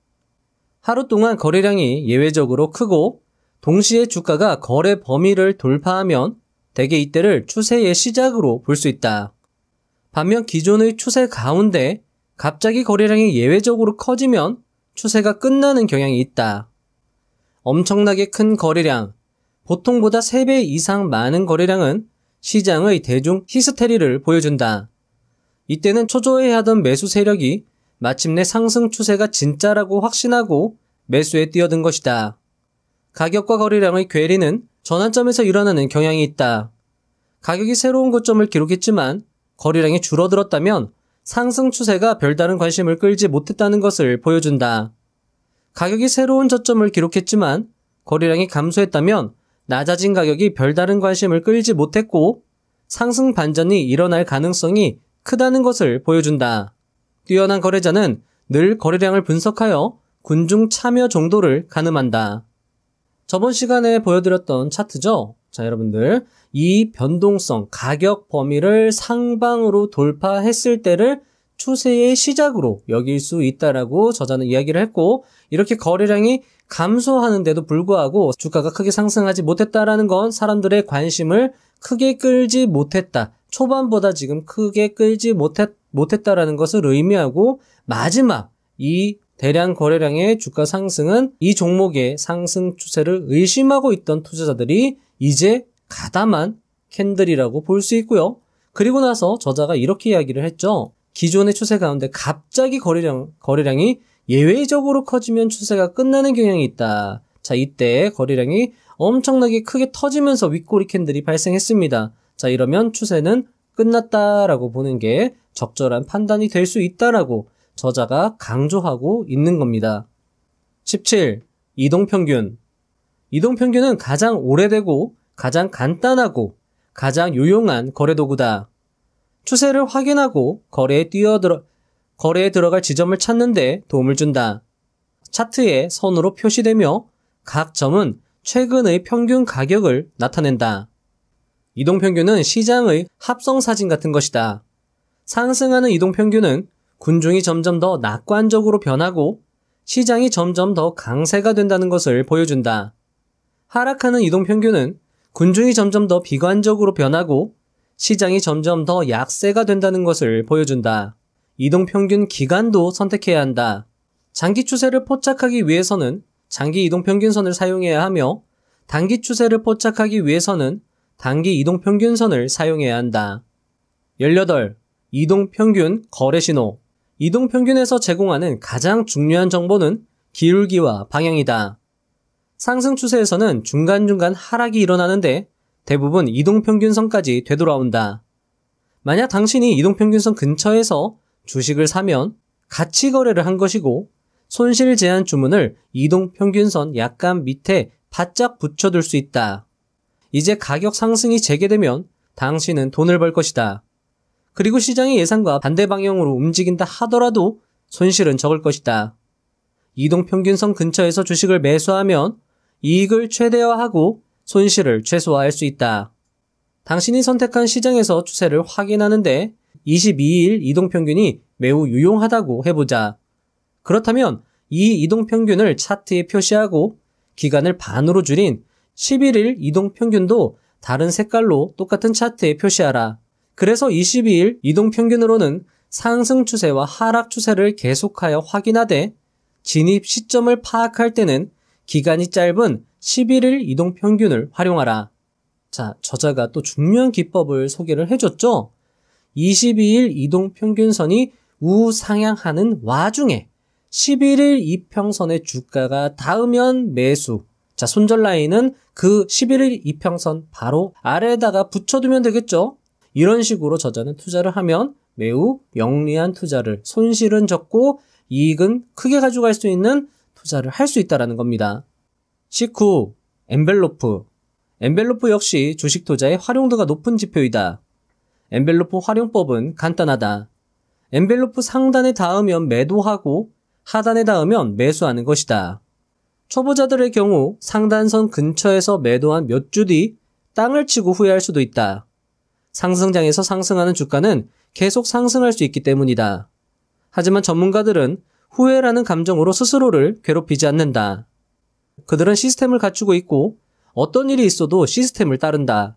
하루 동안 거래량이 예외적으로 크고 동시에 주가가 거래 범위를 돌파하면 대개 이때를 추세의 시작으로 볼 수 있다. 반면 기존의 추세 가운데 갑자기 거래량이 예외적으로 커지면 추세가 끝나는 경향이 있다. 엄청나게 큰 거래량, 보통보다 3배 이상 많은 거래량은 시장의 대중 히스테리를 보여준다. 이때는 초조해하던 매수 세력이 마침내 상승 추세가 진짜라고 확신하고 매수에 뛰어든 것이다. 가격과 거래량의 괴리는 전환점에서 일어나는 경향이 있다. 가격이 새로운 고점을 기록했지만 거래량이 줄어들었다면 상승 추세가 별다른 관심을 끌지 못했다는 것을 보여준다. 가격이 새로운 저점을 기록했지만 거래량이 감소했다면 낮아진 가격이 별다른 관심을 끌지 못했고 상승 반전이 일어날 가능성이 크다는 것을 보여준다. 뛰어난 거래자는 늘 거래량을 분석하여 군중 참여 정도를 가늠한다. 저번 시간에 보여드렸던 차트죠? 자, 여러분들. 이 변동성, 가격 범위를 상방으로 돌파했을 때를 추세의 시작으로 여길 수 있다라고 저자는 이야기를 했고, 이렇게 거래량이 감소하는데도 불구하고 주가가 크게 상승하지 못했다라는 건 사람들의 관심을 크게 끌지 못했다. 초반보다 지금 크게 끌지 못했다라는 것을 의미하고, 마지막 이 대량 거래량의 주가 상승은 이 종목의 상승 추세를 의심하고 있던 투자자들이 이제 가담한 캔들이라고 볼 수 있고요. 그리고 나서 저자가 이렇게 이야기를 했죠. 기존의 추세 가운데 갑자기 거래량이 예외적으로 커지면 추세가 끝나는 경향이 있다. 자, 이때 거래량이 엄청나게 크게 터지면서 윗꼬리 캔들이 발생했습니다. 자, 이러면 추세는 끝났다라고 보는 게 적절한 판단이 될 수 있다라고 저자가 강조하고 있는 겁니다. 17. 이동평균. 이동평균은 가장 오래되고 가장 간단하고 가장 유용한 거래도구다. 추세를 확인하고 거래에 들어갈 지점을 찾는 데 도움을 준다. 차트에 선으로 표시되며 각 점은 최근의 평균 가격을 나타낸다. 이동평균은 시장의 합성사진 같은 것이다. 상승하는 이동평균은 군중이 점점 더 낙관적으로 변하고 시장이 점점 더 강세가 된다는 것을 보여준다. 하락하는 이동평균은 군중이 점점 더 비관적으로 변하고 시장이 점점 더 약세가 된다는 것을 보여준다. 이동평균 기간도 선택해야 한다. 장기 추세를 포착하기 위해서는 장기 이동평균선을 사용해야 하며 단기 추세를 포착하기 위해서는 단기 이동평균선을 사용해야 한다. 18. 이동평균 거래신호. 이동평균에서 제공하는 가장 중요한 정보는 기울기와 방향이다. 상승 추세에서는 중간중간 하락이 일어나는데 대부분 이동평균선까지 되돌아온다. 만약 당신이 이동평균선 근처에서 주식을 사면 가치 거래를 한 것이고 손실 제한 주문을 이동평균선 약간 밑에 바짝 붙여둘 수 있다. 이제 가격 상승이 재개되면 당신은 돈을 벌 것이다. 그리고 시장의 예상과 반대 방향으로 움직인다 하더라도 손실은 적을 것이다. 이동평균선 근처에서 주식을 매수하면 이익을 최대화하고 손실을 최소화할 수 있다. 당신이 선택한 시장에서 추세를 확인하는데 22일 이동평균이 매우 유용하다고 해보자. 그렇다면 이 이동평균을 차트에 표시하고 기간을 반으로 줄인 11일 이동평균도 다른 색깔로 똑같은 차트에 표시하라. 그래서 22일 이동평균으로는 상승 추세와 하락 추세를 계속하여 확인하되 진입 시점을 파악할 때는 기간이 짧은 11일 이동평균을 활용하라. 자, 저자가 또 중요한 기법을 소개를 해줬죠. 22일 이동평균선이 우상향하는 와중에 11일 이평선의 주가가 닿으면 매수, 자, 손절 라인은 그 11일 이평선 바로 아래에다가 붙여두면 되겠죠. 이런 식으로 저자는 투자를 하면 매우 영리한 투자를, 손실은 적고 이익은 크게 가져갈 수 있는 투자를 할 수 있다는 겁니다. 19. 엔벨로프. 엔벨로프 역시 주식 투자의 활용도가 높은 지표이다. 엔벨로프 활용법은 간단하다. 엔벨로프 상단에 닿으면 매도하고 하단에 닿으면 매수하는 것이다. 초보자들의 경우 상단선 근처에서 매도한 몇 주 뒤 땅을 치고 후회할 수도 있다. 상승장에서 상승하는 주가는 계속 상승할 수 있기 때문이다. 하지만 전문가들은 후회라는 감정으로 스스로를 괴롭히지 않는다. 그들은 시스템을 갖추고 있고 어떤 일이 있어도 시스템을 따른다.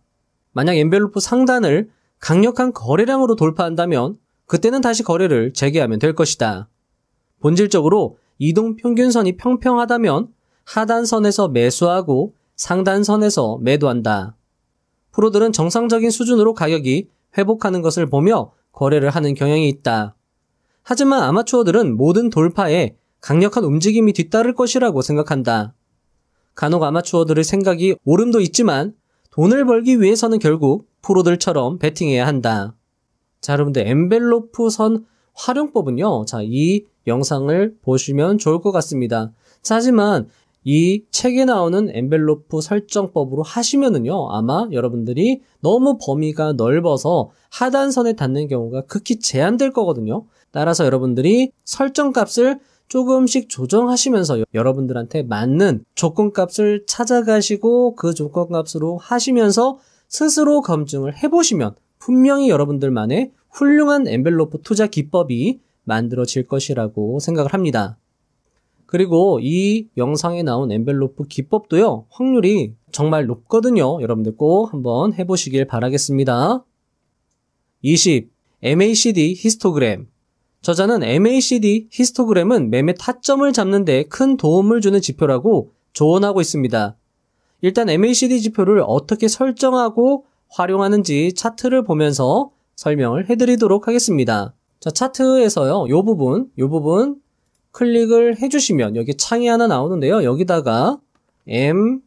만약 엔벨로프 상단을 강력한 거래량으로 돌파한다면 그때는 다시 거래를 재개하면 될 것이다. 본질적으로 이동평균선이 평평하다면 하단선에서 매수하고 상단선에서 매도한다. 프로들은 정상적인 수준으로 가격이 회복하는 것을 보며 거래를 하는 경향이 있다. 하지만 아마추어들은 모든 돌파에 강력한 움직임이 뒤따를 것이라고 생각한다. 간혹 아마추어들의 생각이 옳음도 있지만 돈을 벌기 위해서는 결국 프로들처럼 베팅해야 한다. 자, 여러분들 엔벨로프 선 활용법은요. 자, 이 영상을 보시면 좋을 것 같습니다. 자, 하지만 이 책에 나오는 엔벨로프 설정법으로 하시면은요, 아마 여러분들이 너무 범위가 넓어서 하단선에 닿는 경우가 극히 제한될 거거든요. 따라서 여러분들이 설정값을 조금씩 조정하시면서 여러분들한테 맞는 조건값을 찾아가시고 그 조건값으로 하시면서 스스로 검증을 해보시면 분명히 여러분들만의 훌륭한 엔벨로프 투자 기법이 만들어질 것이라고 생각을 합니다. 그리고 이 영상에 나온 엔벨로프 기법도요, 확률이 정말 높거든요. 여러분들 꼭 한번 해보시길 바라겠습니다. 20. MACD 히스토그램. 저자는 MACD 히스토그램은 매매 타점을 잡는 데 큰 도움을 주는 지표라고 조언하고 있습니다. 일단 MACD 지표를 어떻게 설정하고 활용하는지 차트를 보면서 설명을 해드리도록 하겠습니다. 자, 차트에서요, 요 부분 클릭을 해주시면 여기 창이 하나 나오는데요. 여기다가 MACD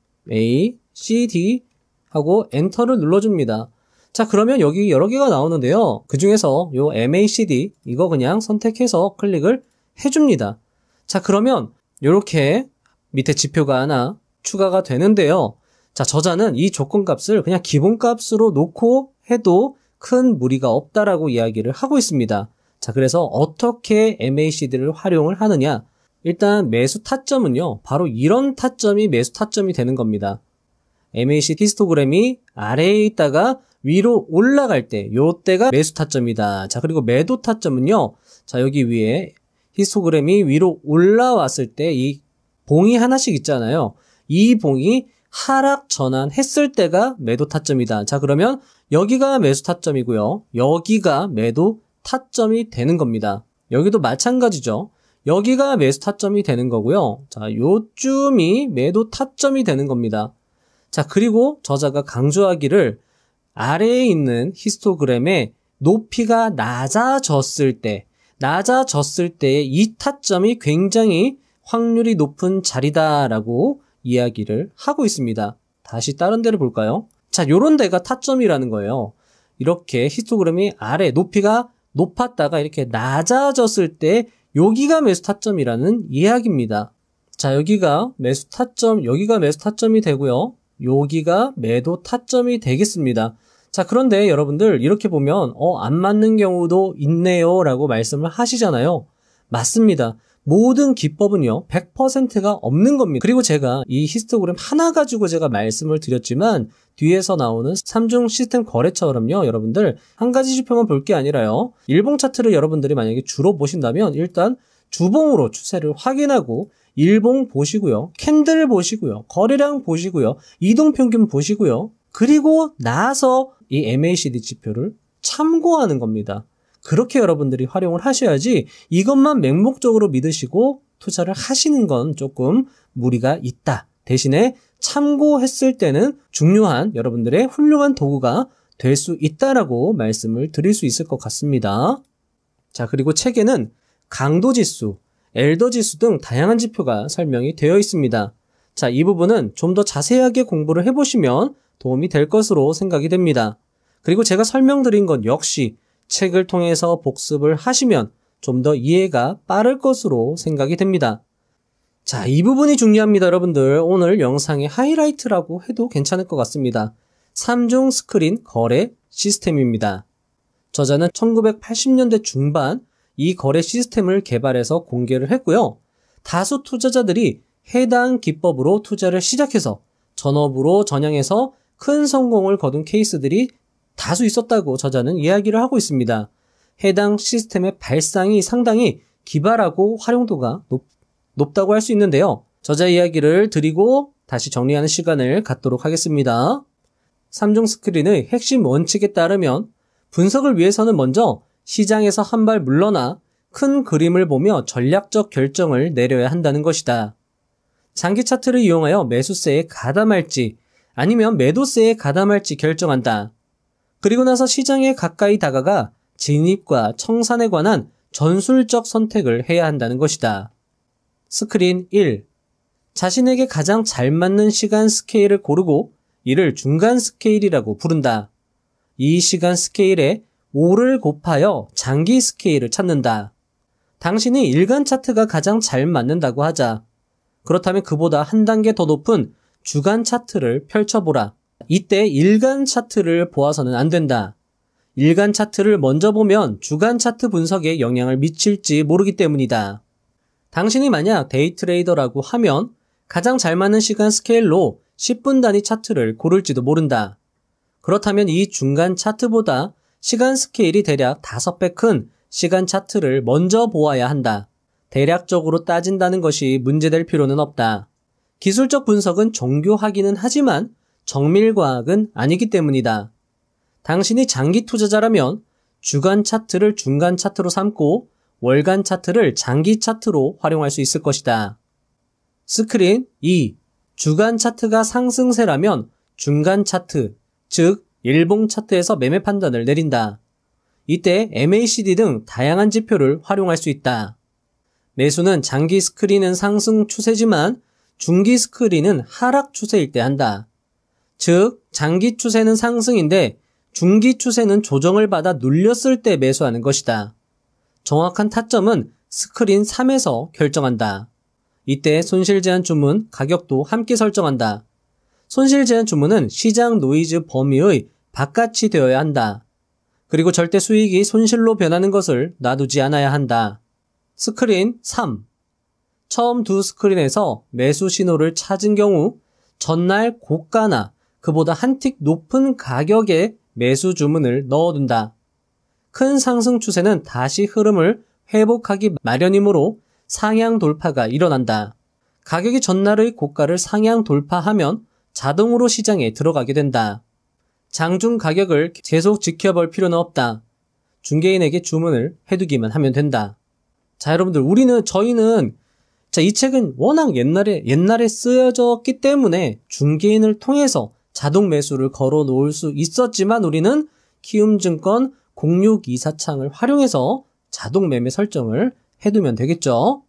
하고 엔터를 눌러줍니다. 자, 그러면 여기 여러 개가 나오는데요. 그 중에서 요 MACD 이거 그냥 선택해서 클릭을 해줍니다. 자, 그러면 요렇게 밑에 지표가 하나 추가가 되는데요. 자, 저자는 이 조건값을 그냥 기본값으로 놓고 해도 큰 무리가 없다라고 이야기를 하고 있습니다. 자, 그래서 어떻게 MACD를 활용을 하느냐? 일단 매수 타점은요, 바로 이런 타점이 매수 타점이 되는 겁니다. MACD 히스토그램이 아래에 있다가 위로 올라갈 때, 요때가 매수 타점이다. 자, 그리고 매도 타점은요, 자, 여기 위에 히스토그램이 위로 올라왔을 때 이 봉이 하나씩 있잖아요. 이 봉이 하락 전환했을 때가 매도 타점이다. 자, 그러면 여기가 매수 타점이고요. 여기가 매도 타점이 되는 겁니다. 여기도 마찬가지죠. 여기가 매수 타점이 되는 거고요. 자, 요쯤이 매도 타점이 되는 겁니다. 자, 그리고 저자가 강조하기를 아래에 있는 히스토그램의 높이가 낮아졌을 때의 이 타점이 굉장히 확률이 높은 자리다라고 이야기를 하고 있습니다. 다시 다른 데를 볼까요? 자, 요런 데가 타점이라는 거예요. 이렇게 히스토그램이 아래 높이가 높았다가 이렇게 낮아졌을 때 여기가 매수 타점이라는 이야기입니다. 자, 여기가 매수 타점이 되고요. 여기가 매도 타점이 되겠습니다. 자, 그런데 여러분들 이렇게 보면 안 맞는 경우도 있네요 라고 말씀을 하시잖아요. 맞습니다. 모든 기법은요 100%가 없는 겁니다. 그리고 제가 이 히스토그램 하나 가지고 제가 말씀을 드렸지만 뒤에서 나오는 3중 시스템 거래처럼요, 여러분들 한 가지 지표만 볼 게 아니라요, 일봉 차트를 여러분들이 만약에 주로 보신다면 일단 주봉으로 추세를 확인하고 일봉 보시고요, 캔들 보시고요, 거래량 보시고요, 이동평균 보시고요, 그리고 나서 이 MACD 지표를 참고하는 겁니다. 그렇게 여러분들이 활용을 하셔야지 이것만 맹목적으로 믿으시고 투자를 하시는 건 조금 무리가 있다. 대신에 참고했을 때는 중요한 여러분들의 훌륭한 도구가 될 수 있다라고 말씀을 드릴 수 있을 것 같습니다. 자, 그리고 책에는 강도지수, 엘더지수 등 다양한 지표가 설명이 되어 있습니다. 자, 이 부분은 좀 더 자세하게 공부를 해보시면 도움이 될 것으로 생각이 됩니다. 그리고 제가 설명드린 것 역시 책을 통해서 복습을 하시면 좀 더 이해가 빠를 것으로 생각이 됩니다. 자, 이 부분이 중요합니다, 여러분들. 오늘 영상의 하이라이트라고 해도 괜찮을 것 같습니다. 3중 스크린 거래 시스템입니다. 저자는 1980년대 중반 이 거래 시스템을 개발해서 공개를 했고요. 다수 투자자들이 해당 기법으로 투자를 시작해서 전업으로 전향해서 큰 성공을 거둔 케이스들이 다수 있었다고 저자는 이야기를 하고 있습니다. 해당 시스템의 발상이 상당히 기발하고 활용도가 높다고 할 수 있는데요. 저자 이야기를 드리고 다시 정리하는 시간을 갖도록 하겠습니다. 3중 스크린의 핵심 원칙에 따르면 분석을 위해서는 먼저 시장에서 한 발 물러나 큰 그림을 보며 전략적 결정을 내려야 한다는 것이다. 장기 차트를 이용하여 매수세에 가담할지 아니면 매도세에 가담할지 결정한다. 그리고 나서 시장에 가까이 다가가 진입과 청산에 관한 전술적 선택을 해야 한다는 것이다. 스크린 1. 자신에게 가장 잘 맞는 시간 스케일을 고르고 이를 중간 스케일이라고 부른다. 이 시간 스케일에 5를 곱하여 장기 스케일을 찾는다. 당신이 일간 차트가 가장 잘 맞는다고 하자. 그렇다면 그보다 한 단계 더 높은 주간 차트를 펼쳐보라. 이때 일간 차트를 보아서는 안 된다. 일간 차트를 먼저 보면 주간 차트 분석에 영향을 미칠지 모르기 때문이다. 당신이 만약 데이 트레이더라고 하면 가장 잘 맞는 시간 스케일로 10분 단위 차트를 고를지도 모른다. 그렇다면 이 중간 차트보다 시간 스케일이 대략 5배 큰 시간 차트를 먼저 보아야 한다. 대략적으로 따진다는 것이 문제될 필요는 없다. 기술적 분석은 정교하기는 하지만 정밀과학은 아니기 때문이다. 당신이 장기 투자자라면 주간 차트를 중간 차트로 삼고 월간 차트를 장기 차트로 활용할 수 있을 것이다. 스크린 2. 주간 차트가 상승세라면 중간 차트, 즉 일봉 차트에서 매매 판단을 내린다. 이때 MACD 등 다양한 지표를 활용할 수 있다. 매수는 장기 스크린은 상승 추세지만 중기 스크린은 하락 추세일 때 한다. 즉 장기 추세는 상승인데 중기 추세는 조정을 받아 눌렸을 때 매수하는 것이다. 정확한 타점은 스크린 3에서 결정한다. 이때 손실 제한 주문, 가격도 함께 설정한다. 손실 제한 주문은 시장 노이즈 범위의 바깥이 되어야 한다. 그리고 절대 수익이 손실로 변하는 것을 놔두지 않아야 한다. 스크린 3. 처음 두 스크린에서 매수 신호를 찾은 경우 전날 고가나 그보다 한 틱 높은 가격에 매수 주문을 넣어둔다. 큰 상승 추세는 다시 흐름을 회복하기 마련이므로 상향 돌파가 일어난다. 가격이 전날의 고가를 상향 돌파하면 자동으로 시장에 들어가게 된다. 장중 가격을 계속 지켜볼 필요는 없다. 중개인에게 주문을 해두기만 하면 된다. 자, 여러분들, 저희는 이 책은 워낙 옛날에 쓰여졌기 때문에 중개인을 통해서 자동 매수를 걸어 놓을 수 있었지만 우리는 키움증권 0624창을 활용해서 자동 매매 설정을 해두면 되겠죠.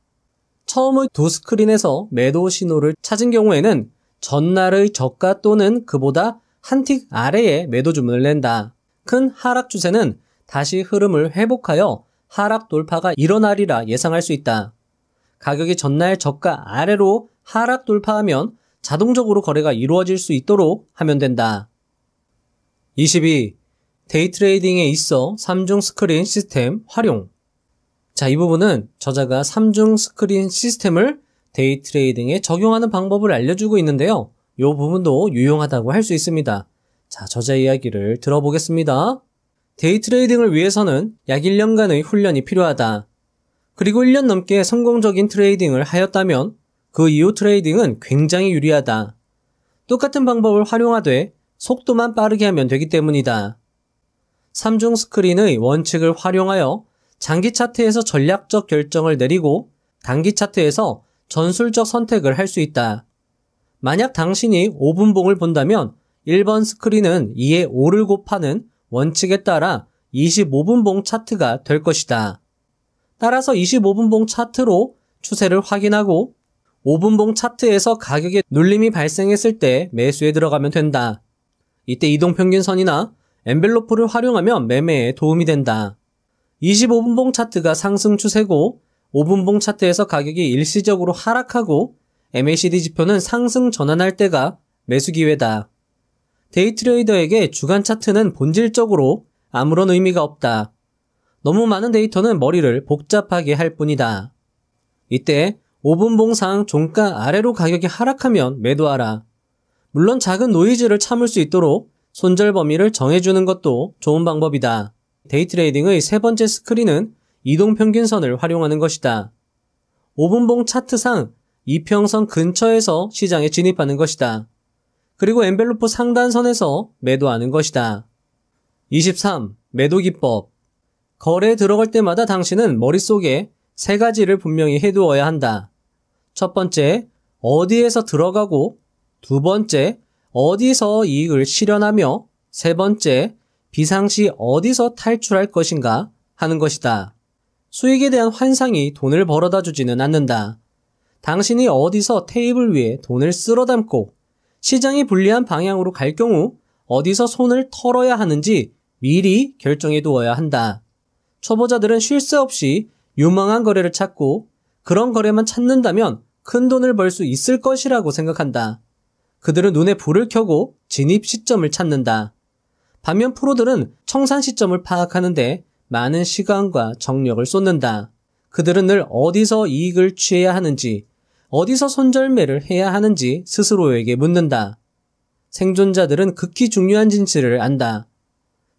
처음의 두 스크린에서 매도 신호를 찾은 경우에는 전날의 저가 또는 그보다 한 틱 아래에 매도 주문을 낸다. 큰 하락 추세는 다시 흐름을 회복하여 하락 돌파가 일어나리라 예상할 수 있다. 가격이 전날 저가 아래로 하락 돌파하면 자동적으로 거래가 이루어질 수 있도록 하면 된다. 22. 데이 트레이딩에 있어 3중 스크린 시스템 활용. 자, 이 부분은 저자가 3중 스크린 시스템을 데이 트레이딩에 적용하는 방법을 알려주고 있는데요. 이 부분도 유용하다고 할 수 있습니다. 자, 저자 이야기를 들어보겠습니다. 데이 트레이딩을 위해서는 약 1년간의 훈련이 필요하다. 그리고 1년 넘게 성공적인 트레이딩을 하였다면 그 이후 트레이딩은 굉장히 유리하다. 똑같은 방법을 활용하되 속도만 빠르게 하면 되기 때문이다. 3중 스크린의 원칙을 활용하여 장기 차트에서 전략적 결정을 내리고 단기 차트에서 전술적 선택을 할 수 있다. 만약 당신이 5분봉을 본다면 1번 스크린은 2에 5를 곱하는 원칙에 따라 25분봉 차트가 될 것이다. 따라서 25분봉 차트로 추세를 확인하고 5분봉 차트에서 가격에 눌림이 발생했을 때 매수에 들어가면 된다. 이때 이동평균선이나 엔벨로프를 활용하면 매매에 도움이 된다. 25분봉 차트가 상승 추세고 5분봉 차트에서 가격이 일시적으로 하락하고 MACD 지표는 상승 전환할 때가 매수 기회다. 데이트레이더에게 주간 차트는 본질적으로 아무런 의미가 없다. 너무 많은 데이터는 머리를 복잡하게 할 뿐이다. 이때 5분봉상 종가 아래로 가격이 하락하면 매도하라. 물론 작은 노이즈를 참을 수 있도록 손절 범위를 정해주는 것도 좋은 방법이다. 데이트레이딩의 세 번째 스크린은 이동평균선을 활용하는 것이다. 5분봉 차트상 이평선 근처에서 시장에 진입하는 것이다. 그리고 엔벨로프 상단선에서 매도하는 것이다. 23. 매도 기법. 거래에 들어갈 때마다 당신은 머릿속에 세 가지를 분명히 해두어야 한다. 첫 번째, 어디에서 들어가고, 두 번째, 어디서 이익을 실현하며, 세 번째, 비상시 어디서 탈출할 것인가 하는 것이다. 수익에 대한 환상이 돈을 벌어다 주지는 않는다. 당신이 어디서 테이블 위에 돈을 쓸어 담고 시장이 불리한 방향으로 갈 경우 어디서 손을 털어야 하는지 미리 결정해 두어야 한다. 초보자들은 쉴 새 없이 유망한 거래를 찾고 그런 거래만 찾는다면 큰 돈을 벌 수 있을 것이라고 생각한다. 그들은 눈에 불을 켜고 진입 시점을 찾는다. 반면 프로들은 청산 시점을 파악하는데 많은 시간과 정력을 쏟는다. 그들은 늘 어디서 이익을 취해야 하는지, 어디서 손절매를 해야 하는지 스스로에게 묻는다. 생존자들은 극히 중요한 진실을 안다.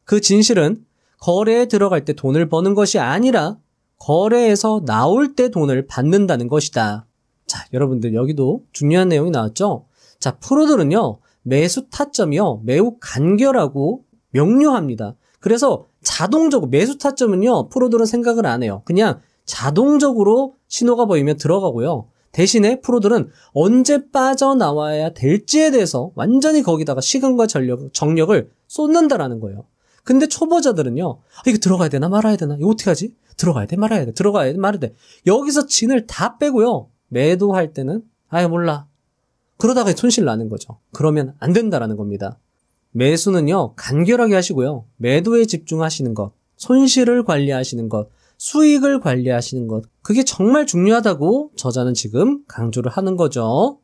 그 진실은 거래에 들어갈 때 돈을 버는 것이 아니라 거래에서 나올 때 돈을 받는다는 것이다. 자, 여러분들 여기도 중요한 내용이 나왔죠? 자, 프로들은요, 매수 타점이요, 매우 간결하고 명료합니다. 그래서 자동적으로, 매수 타점은요, 프로들은 생각을 안 해요. 그냥 자동적으로 신호가 보이면 들어가고요. 대신에 프로들은 언제 빠져나와야 될지에 대해서 완전히 거기다가 시간과 정력을 쏟는다라는 거예요. 근데 초보자들은요, 이거 들어가야 되나 말아야 되나? 이거 어떻게 하지? 들어가야 돼 말아야 돼? 들어가야 돼 말아야 돼? 여기서 진을 다 빼고요. 매도할 때는 아예 몰라. 그러다가 손실 나는 거죠. 그러면 안 된다라는 겁니다. 매수는요, 간결하게 하시고요. 매도에 집중하시는 것, 손실을 관리하시는 것, 수익을 관리하시는 것, 그게 정말 중요하다고 저자는 지금 강조를 하는 거죠.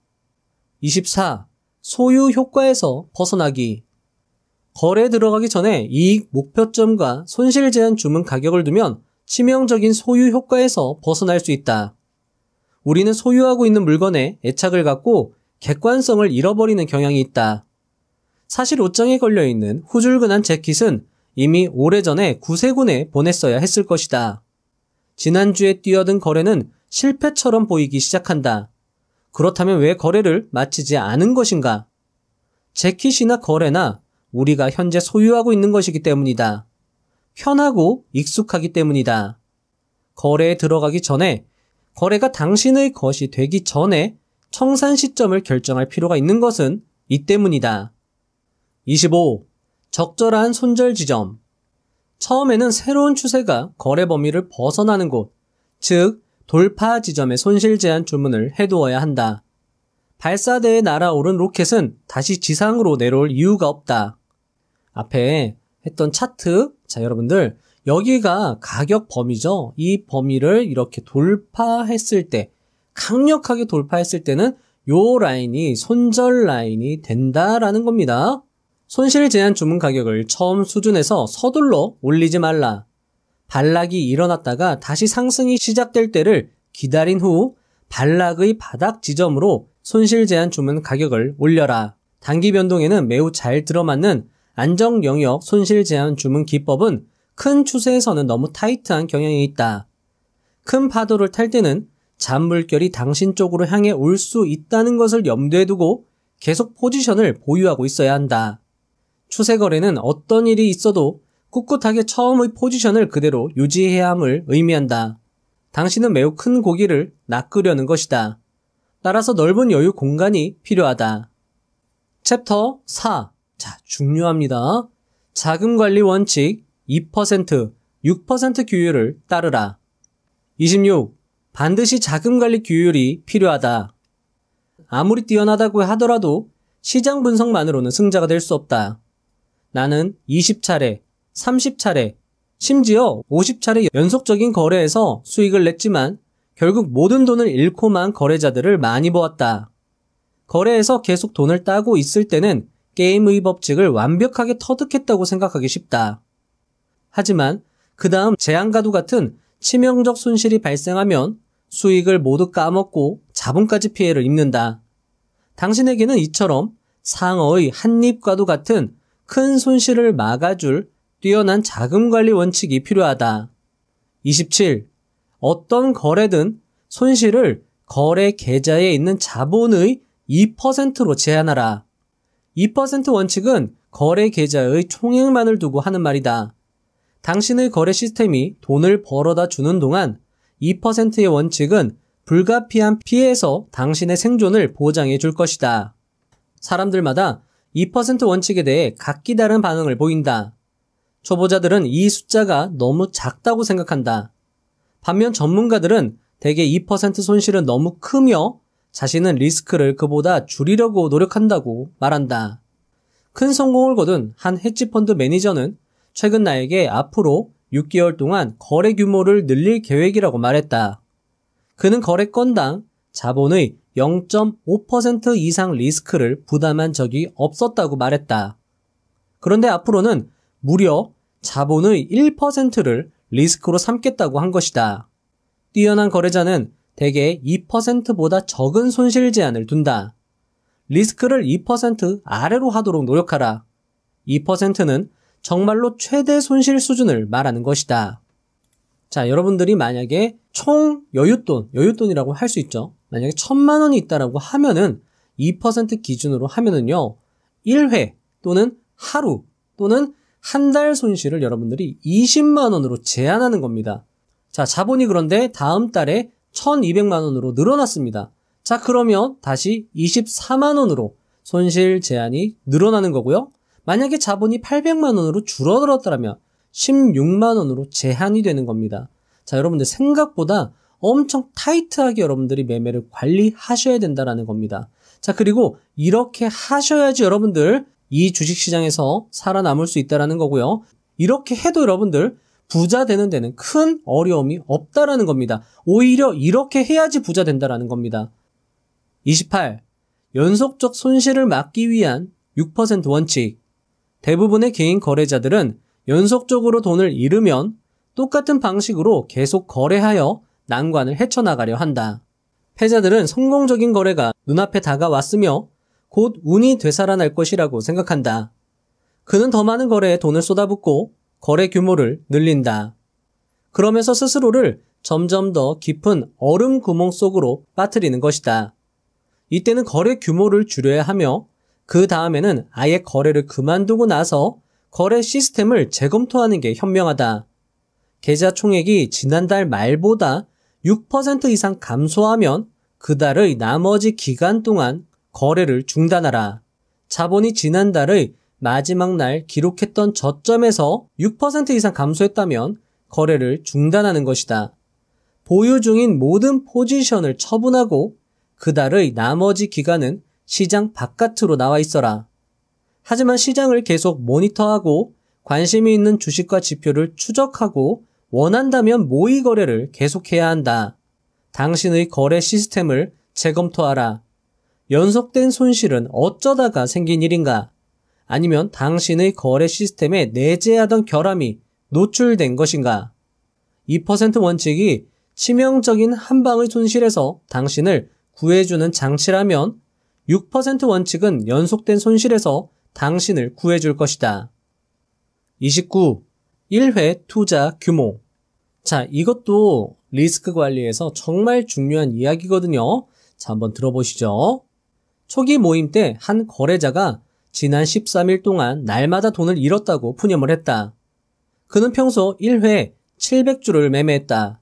24. 소유 효과에서 벗어나기. 거래에 들어가기 전에 이익 목표점과 손실 제한 주문 가격을 두면 치명적인 소유 효과에서 벗어날 수 있다. 우리는 소유하고 있는 물건에 애착을 갖고 객관성을 잃어버리는 경향이 있다. 사실 옷장에 걸려있는 후줄근한 재킷은 이미 오래전에 구세군에 보냈어야 했을 것이다. 지난주에 뛰어든 거래는 실패처럼 보이기 시작한다. 그렇다면 왜 거래를 마치지 않은 것인가? 재킷이나 거래나 우리가 현재 소유하고 있는 것이기 때문이다. 편하고 익숙하기 때문이다. 거래에 들어가기 전에, 거래가 당신의 것이 되기 전에 청산 시점을 결정할 필요가 있는 것은 이 때문이다. 25. 적절한 손절 지점. 처음에는 새로운 추세가 거래 범위를 벗어나는 곳, 즉 돌파 지점에 손실 제한 주문을 해두어야 한다. 발사대에 날아오른 로켓은 다시 지상으로 내려올 이유가 없다. 앞에 했던 차트, 자 여러분들 여기가 가격 범위죠. 이 범위를 이렇게 돌파했을 때, 강력하게 돌파했을 때는 요 라인이 손절 라인이 된다라는 겁니다. 손실 제한 주문 가격을 처음 수준에서 서둘러 올리지 말라. 반락이 일어났다가 다시 상승이 시작될 때를 기다린 후 반락의 바닥 지점으로 손실 제한 주문 가격을 올려라. 단기 변동에는 매우 잘 들어맞는 안정 영역 손실 제한 주문 기법은 큰 추세에서는 너무 타이트한 경향이 있다. 큰 파도를 탈 때는 잔물결이 당신 쪽으로 향해 올 수 있다는 것을 염두에 두고 계속 포지션을 보유하고 있어야 한다. 추세 거래는 어떤 일이 있어도 꿋꿋하게 처음의 포지션을 그대로 유지해야 함을 의미한다. 당신은 매우 큰 고기를 낚으려는 것이다. 따라서 넓은 여유 공간이 필요하다. 챕터 4. 자, 중요합니다. 자금관리 원칙 2%, 6% 규율을 따르라. 26. 반드시 자금관리 규율이 필요하다. 아무리 뛰어나다고 하더라도 시장 분석만으로는 승자가 될 수 없다. 나는 20차례, 30차례, 심지어 50차례 연속적인 거래에서 수익을 냈지만 결국 모든 돈을 잃고만 거래자들을 많이 보았다. 거래에서 계속 돈을 따고 있을 때는 게임의 법칙을 완벽하게 터득했다고 생각하기 쉽다. 하지만 그 다음 재앙과도 같은 치명적 손실이 발생하면 수익을 모두 까먹고 자본까지 피해를 입는다. 당신에게는 이처럼 상어의 한입과도 같은 큰 손실을 막아줄 뛰어난 자금관리 원칙이 필요하다. 27. 어떤 거래든 손실을 거래 계좌에 있는 자본의 2%로 제한하라. 2% 원칙은 거래 계좌의 총액만을 두고 하는 말이다. 당신의 거래 시스템이 돈을 벌어다 주는 동안 2%의 원칙은 불가피한 피해에서 당신의 생존을 보장해 줄 것이다. 사람들마다 2% 원칙에 대해 각기 다른 반응을 보인다. 초보자들은 이 숫자가 너무 작다고 생각한다. 반면 전문가들은 대개 2% 손실은 너무 크며 자신은 리스크를 그보다 줄이려고 노력한다고 말한다. 큰 성공을 거둔 한 헤지펀드 매니저는 최근 나에게 앞으로 6개월 동안 거래 규모를 늘릴 계획이라고 말했다. 그는 거래 건당 자본의 0.5% 이상 리스크를 부담한 적이 없었다고 말했다. 그런데 앞으로는 무려 자본의 1%를 리스크로 삼겠다고 한 것이다. 뛰어난 거래자는 대개 2%보다 적은 손실 제한을 둔다. 리스크를 2% 아래로 하도록 노력하라. 2%는 정말로 최대 손실 수준을 말하는 것이다. 자, 여러분들이 만약에 총 여윳돈이라고 할 수 있죠. 만약에 1,000만 원이 있다라고 하면은 2% 기준으로 하면은요, 1회 또는 하루 또는 한 달 손실을 여러분들이 20만 원으로 제한하는 겁니다. 자, 자본이 그런데 다음 달에 1,200만 원으로 늘어났습니다. 자, 그러면 다시 24만 원으로 손실 제한이 늘어나는 거고요. 만약에 자본이 800만 원으로 줄어들었다면 16만 원으로 제한이 되는 겁니다. 자, 여러분들 생각보다 엄청 타이트하게 여러분들이 매매를 관리하셔야 된다라는 겁니다. 자, 그리고 이렇게 하셔야지 여러분들 이 주식시장에서 살아남을 수 있다라는 거고요. 이렇게 해도 여러분들 부자 되는 데는 큰 어려움이 없다라는 겁니다. 오히려 이렇게 해야지 부자 된다라는 겁니다. 28. 연속적 손실을 막기 위한 6% 원칙. 대부분의 개인 거래자들은 연속적으로 돈을 잃으면 똑같은 방식으로 계속 거래하여 난관을 헤쳐나가려 한다. 패자들은 성공적인 거래가 눈앞에 다가왔으며 곧 운이 되살아날 것이라고 생각한다. 그는 더 많은 거래에 돈을 쏟아붓고 거래 규모를 늘린다. 그러면서 스스로를 점점 더 깊은 얼음 구멍 속으로 빠뜨리는 것이다. 이때는 거래 규모를 줄여야 하며 그 다음에는 아예 거래를 그만두고 나서 거래 시스템을 재검토하는 게 현명하다. 계좌 총액이 지난달 말보다 6% 이상 감소하면 그달의 나머지 기간 동안 거래를 중단하라. 자본이 지난달의 마지막 날 기록했던 저점에서 6% 이상 감소했다면 거래를 중단하는 것이다. 보유 중인 모든 포지션을 처분하고 그달의 나머지 기간은 시장 바깥으로 나와 있어라. 하지만 시장을 계속 모니터하고 관심이 있는 주식과 지표를 추적하고 원한다면 모의 거래를 계속해야 한다. 당신의 거래 시스템을 재검토하라. 연속된 손실은 어쩌다가 생긴 일인가? 아니면 당신의 거래 시스템에 내재하던 결함이 노출된 것인가? 2% 원칙이 치명적인 한 방의 손실에서 당신을 구해주는 장치라면 6% 원칙은 연속된 손실에서 당신을 구해줄 것이다. 29. 1회 투자 규모. 자, 이것도 리스크 관리에서 정말 중요한 이야기거든요. 자, 한번 들어보시죠. 초기 모임 때 한 거래자가 지난 13일 동안 날마다 돈을 잃었다고 푸념을 했다. 그는 평소 1회 700주를 매매했다.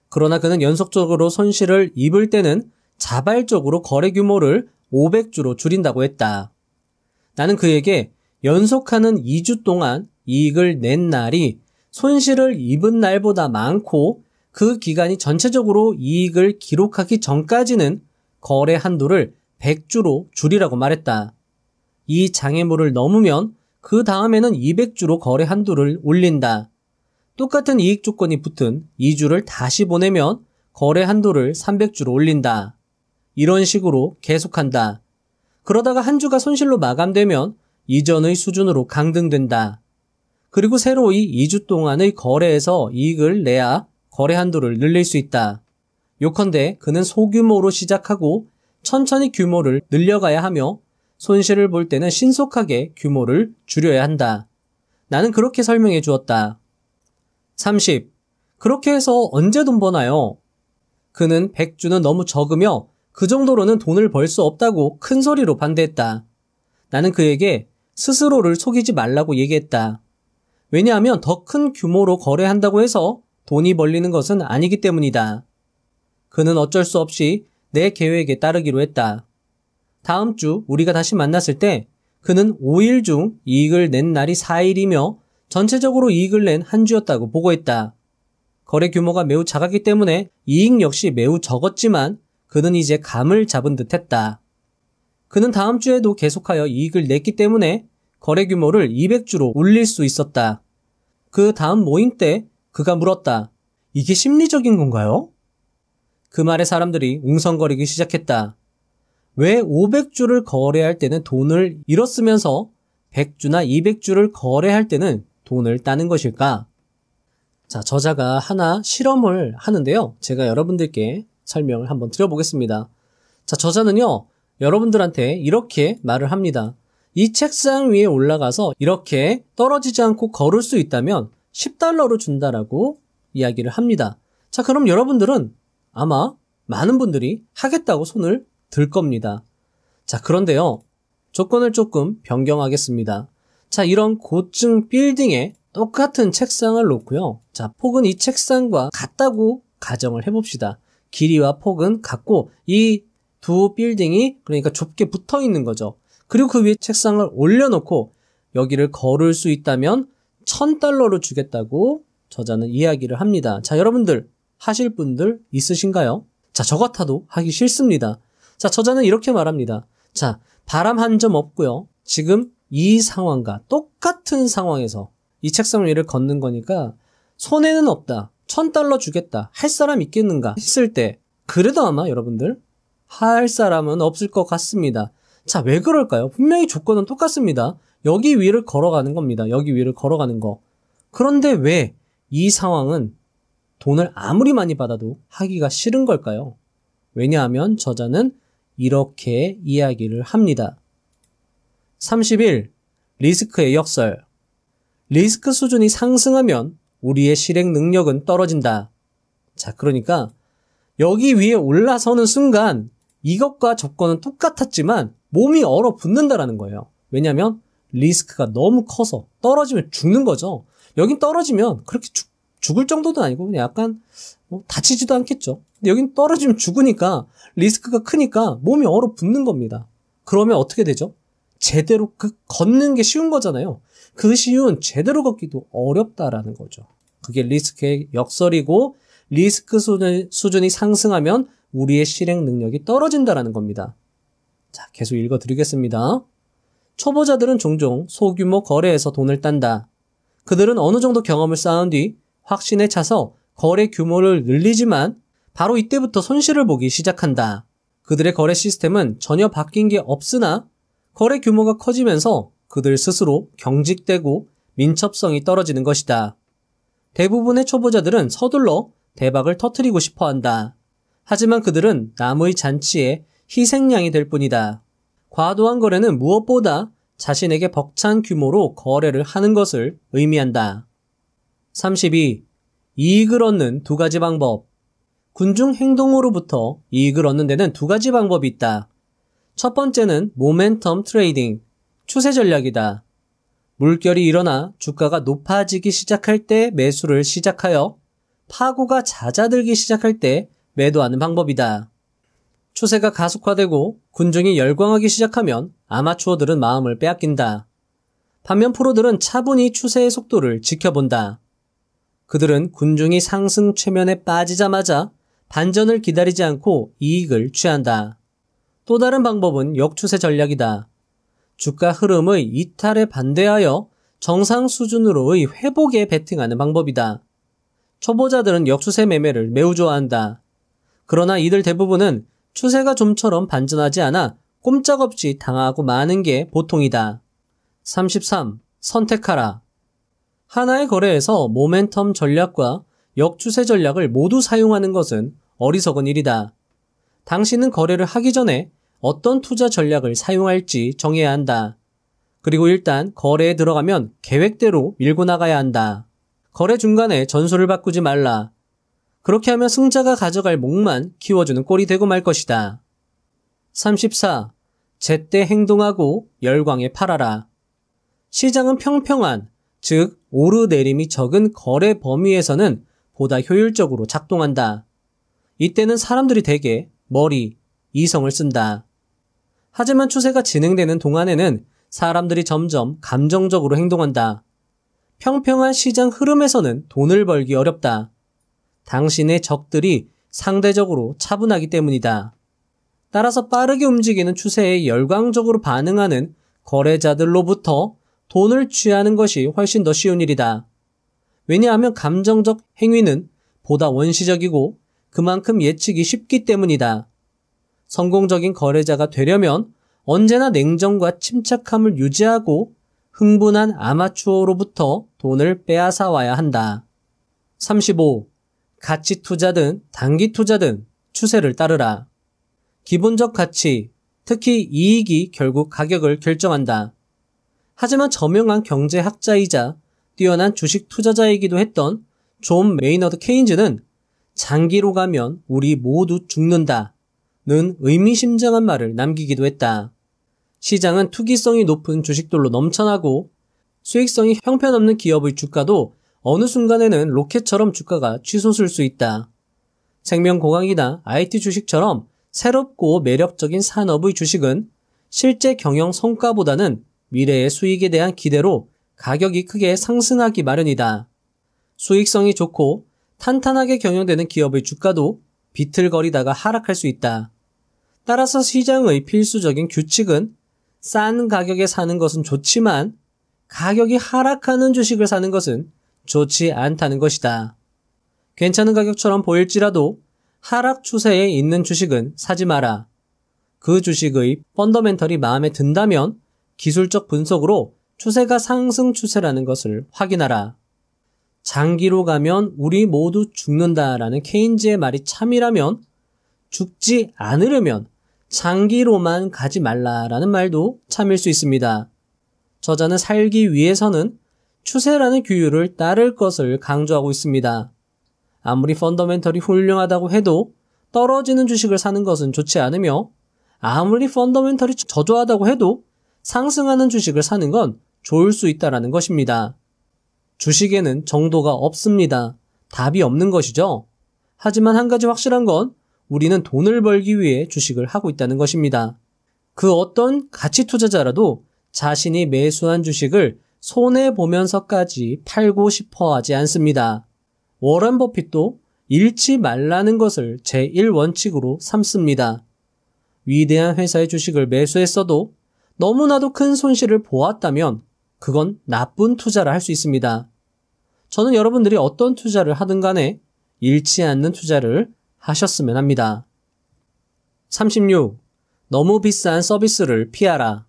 그러나 그는 연속적으로 손실을 입을 때는 자발적으로 거래 규모를 500주로 줄인다고 했다. 나는 그에게 연속하는 2주 동안 이익을 낸 날이 손실을 입은 날보다 많고 그 기간이 전체적으로 이익을 기록하기 전까지는 거래 한도를 100주로 줄이라고 말했다. 이 장애물을 넘으면 그 다음에는 200주로 거래 한도를 올린다. 똑같은 이익 조건이 붙은 2주를 다시 보내면 거래 한도를 300주로 올린다. 이런 식으로 계속한다. 그러다가 한 주가 손실로 마감되면 이전의 수준으로 강등된다. 그리고 새로이 2주 동안의 거래에서 이익을 내야 거래 한도를 늘릴 수 있다. 요컨대 그는 소규모로 시작하고 천천히 규모를 늘려가야 하며 손실을 볼 때는 신속하게 규모를 줄여야 한다. 나는 그렇게 설명해 주었다. 30. 그렇게 해서 언제 돈 버나요? 그는 100주는 너무 적으며 그 정도로는 돈을 벌 수 없다고 큰 소리로 반대했다. 나는 그에게 스스로를 속이지 말라고 얘기했다. 왜냐하면 더 큰 규모로 거래한다고 해서 돈이 벌리는 것은 아니기 때문이다. 그는 어쩔 수 없이 내 계획에 따르기로 했다. 다음 주 우리가 다시 만났을 때 그는 5일 중 이익을 낸 날이 4일이며 전체적으로 이익을 낸 한 주였다고 보고했다. 거래 규모가 매우 작았기 때문에 이익 역시 매우 적었지만 그는 이제 감을 잡은 듯 했다. 그는 다음 주에도 계속하여 이익을 냈기 때문에 거래 규모를 200주로 올릴 수 있었다. 그 다음 모임 때 그가 물었다. 이게 심리적인 건가요? 그 말에 사람들이 웅성거리기 시작했다. 왜 500주를 거래할 때는 돈을 잃었으면서 100주나 200주를 거래할 때는 돈을 따는 것일까? 자, 저자가 하나 실험을 하는데요. 제가 여러분들께 설명을 한번 드려보겠습니다. 자, 저자는요, 여러분들한테 이렇게 말을 합니다. 이 책상 위에 올라가서 이렇게 떨어지지 않고 걸을 수 있다면 $10로 준다라고 이야기를 합니다. 자, 그럼 여러분들은 아마 많은 분들이 하겠다고 손을 들 겁니다. 자, 그런데요, 조건을 조금 변경하겠습니다. 자, 이런 고층 빌딩에 똑같은 책상을 놓고요. 자, 폭은 이 책상과 같다고 가정을 해봅시다. 길이와 폭은 같고 이 두 빌딩이 그러니까 좁게 붙어 있는 거죠. 그리고 그 위에 책상을 올려놓고 여기를 걸을 수 있다면 $1000로 주겠다고 저자는 이야기를 합니다. 자, 여러분들 하실 분들 있으신가요? 자, 저 같아도 하기 싫습니다. 자, 저자는 이렇게 말합니다. 자, 바람 한 점 없고요. 지금 이 상황과 똑같은 상황에서 이 책상 위를 걷는 거니까 손해는 없다. $1000 주겠다. 할 사람 있겠는가 했을 때 그래도 아마 여러분들 할 사람은 없을 것 같습니다. 자, 왜 그럴까요? 분명히 조건은 똑같습니다. 여기 위를 걸어가는 겁니다. 여기 위를 걸어가는 거. 그런데 왜 이 상황은 돈을 아무리 많이 받아도 하기가 싫은 걸까요? 왜냐하면 저자는 이렇게 이야기를 합니다. 31. 리스크의 역설. 리스크 수준이 상승하면 우리의 실행 능력은 떨어진다. 자, 그러니까 여기 위에 올라서는 순간 이것과 조건은 똑같았지만 몸이 얼어붙는다라는 거예요. 왜냐하면 리스크가 너무 커서 떨어지면 죽는 거죠. 여긴 떨어지면 그렇게 죽을 정도도 아니고 그냥 약간 다치지도 않겠죠. 근데 여긴 떨어지면 죽으니까 리스크가 크니까 몸이 얼어붙는 겁니다. 그러면 어떻게 되죠? 제대로 걷는 게 쉬운 거잖아요. 그 쉬운 제대로 걷기도 어렵다라는 거죠. 그게 리스크의 역설이고 리스크 수준이 상승하면 우리의 실행 능력이 떨어진다라는 겁니다. 자, 계속 읽어드리겠습니다. 초보자들은 종종 소규모 거래에서 돈을 딴다. 그들은 어느 정도 경험을 쌓은 뒤 확신에 차서 거래 규모를 늘리지만 바로 이때부터 손실을 보기 시작한다. 그들의 거래 시스템은 전혀 바뀐 게 없으나 거래 규모가 커지면서 그들 스스로 경직되고 민첩성이 떨어지는 것이다. 대부분의 초보자들은 서둘러 대박을 터뜨리고 싶어 한다. 하지만 그들은 남의 잔치에 희생양이 될 뿐이다. 과도한 거래는 무엇보다 자신에게 벅찬 규모로 거래를 하는 것을 의미한다. 32. 이익을 얻는 두 가지 방법. 군중 행동으로부터 이익을 얻는 데는 두 가지 방법이 있다. 첫 번째는 모멘텀 트레이딩, 추세 전략이다. 물결이 일어나 주가가 높아지기 시작할 때 매수를 시작하여 파고가 잦아들기 시작할 때 매도하는 방법이다. 추세가 가속화되고 군중이 열광하기 시작하면 아마추어들은 마음을 빼앗긴다. 반면 프로들은 차분히 추세의 속도를 지켜본다. 그들은 군중이 상승 최면에 빠지자마자 반전을 기다리지 않고 이익을 취한다. 또 다른 방법은 역추세 전략이다. 주가 흐름의 이탈에 반대하여 정상 수준으로의 회복에 베팅하는 방법이다. 초보자들은 역추세 매매를 매우 좋아한다. 그러나 이들 대부분은 추세가 좀처럼 반전하지 않아 꼼짝없이 당하고 마는 게 보통이다. 33. 선택하라. 하나의 거래에서 모멘텀 전략과 역추세 전략을 모두 사용하는 것은 어리석은 일이다. 당신은 거래를 하기 전에 어떤 투자 전략을 사용할지 정해야 한다. 그리고 일단 거래에 들어가면 계획대로 밀고 나가야 한다. 거래 중간에 전술을 바꾸지 말라. 그렇게 하면 승자가 가져갈 목만 키워주는 꼴이 되고 말 것이다. 34. 제때 행동하고 열광에 팔아라. 시장은 평평한, 즉 오르내림이 적은 거래 범위에서는 보다 효율적으로 작동한다. 이때는 사람들이 대개 머리, 이성을 쓴다. 하지만 추세가 진행되는 동안에는 사람들이 점점 감정적으로 행동한다. 평평한 시장 흐름에서는 돈을 벌기 어렵다. 당신의 적들이 상대적으로 차분하기 때문이다. 따라서 빠르게 움직이는 추세에 열광적으로 반응하는 거래자들로부터 돈을 취하는 것이 훨씬 더 쉬운 일이다. 왜냐하면 감정적 행위는 보다 원시적이고 그만큼 예측이 쉽기 때문이다. 성공적인 거래자가 되려면 언제나 냉정과 침착함을 유지하고 흥분한 아마추어로부터 돈을 빼앗아 와야 한다. 35. 가치 투자든 단기 투자든 추세를 따르라. 기본적 가치, 특히 이익이 결국 가격을 결정한다. 하지만 저명한 경제학자이자 뛰어난 주식 투자자이기도 했던 존 메이너드 케인즈는 장기로 가면 우리 모두 죽는다 는 의미심장한 말을 남기기도 했다. 시장은 투기성이 높은 주식들로 넘쳐나고 수익성이 형편없는 기업의 주가도 어느 순간에는 로켓처럼 주가가 치솟을 수 있다. 생명공학이나 IT 주식처럼 새롭고 매력적인 산업의 주식은 실제 경영 성과보다는 미래의 수익에 대한 기대로 가격이 크게 상승하기 마련이다. 수익성이 좋고 탄탄하게 경영되는 기업의 주가도 비틀거리다가 하락할 수 있다. 따라서 시장의 필수적인 규칙은 싼 가격에 사는 것은 좋지만 가격이 하락하는 주식을 사는 것은 좋지 않다는 것이다. 괜찮은 가격처럼 보일지라도 하락 추세에 있는 주식은 사지 마라. 그 주식의 펀더멘털이 마음에 든다면 기술적 분석으로 추세가 상승 추세라는 것을 확인하라. 장기로 가면 우리 모두 죽는다라는 케인즈의 말이 참이라면 죽지 않으려면 장기로만 가지 말라라는 말도 참일 수 있습니다. 저자는 살기 위해서는 추세라는 규율을 따를 것을 강조하고 있습니다. 아무리 펀더멘털이 훌륭하다고 해도 떨어지는 주식을 사는 것은 좋지 않으며 아무리 펀더멘털이 저조하다고 해도 상승하는 주식을 사는 건 좋을 수 있다라는 것입니다. 주식에는 정도가 없습니다. 답이 없는 것이죠. 하지만 한 가지 확실한 건 우리는 돈을 벌기 위해 주식을 하고 있다는 것입니다. 그 어떤 가치 투자자라도 자신이 매수한 주식을 손해보면서까지 팔고 싶어 하지 않습니다. 워런 버핏도 잃지 말라는 것을 제1원칙으로 삼습니다. 위대한 회사의 주식을 매수했어도 너무나도 큰 손실을 보았다면 그건 나쁜 투자라 할 수 있습니다. 저는 여러분들이 어떤 투자를 하든 간에 잃지 않는 투자를 하셨으면 합니다. 36. 너무 비싼 서비스를 피하라.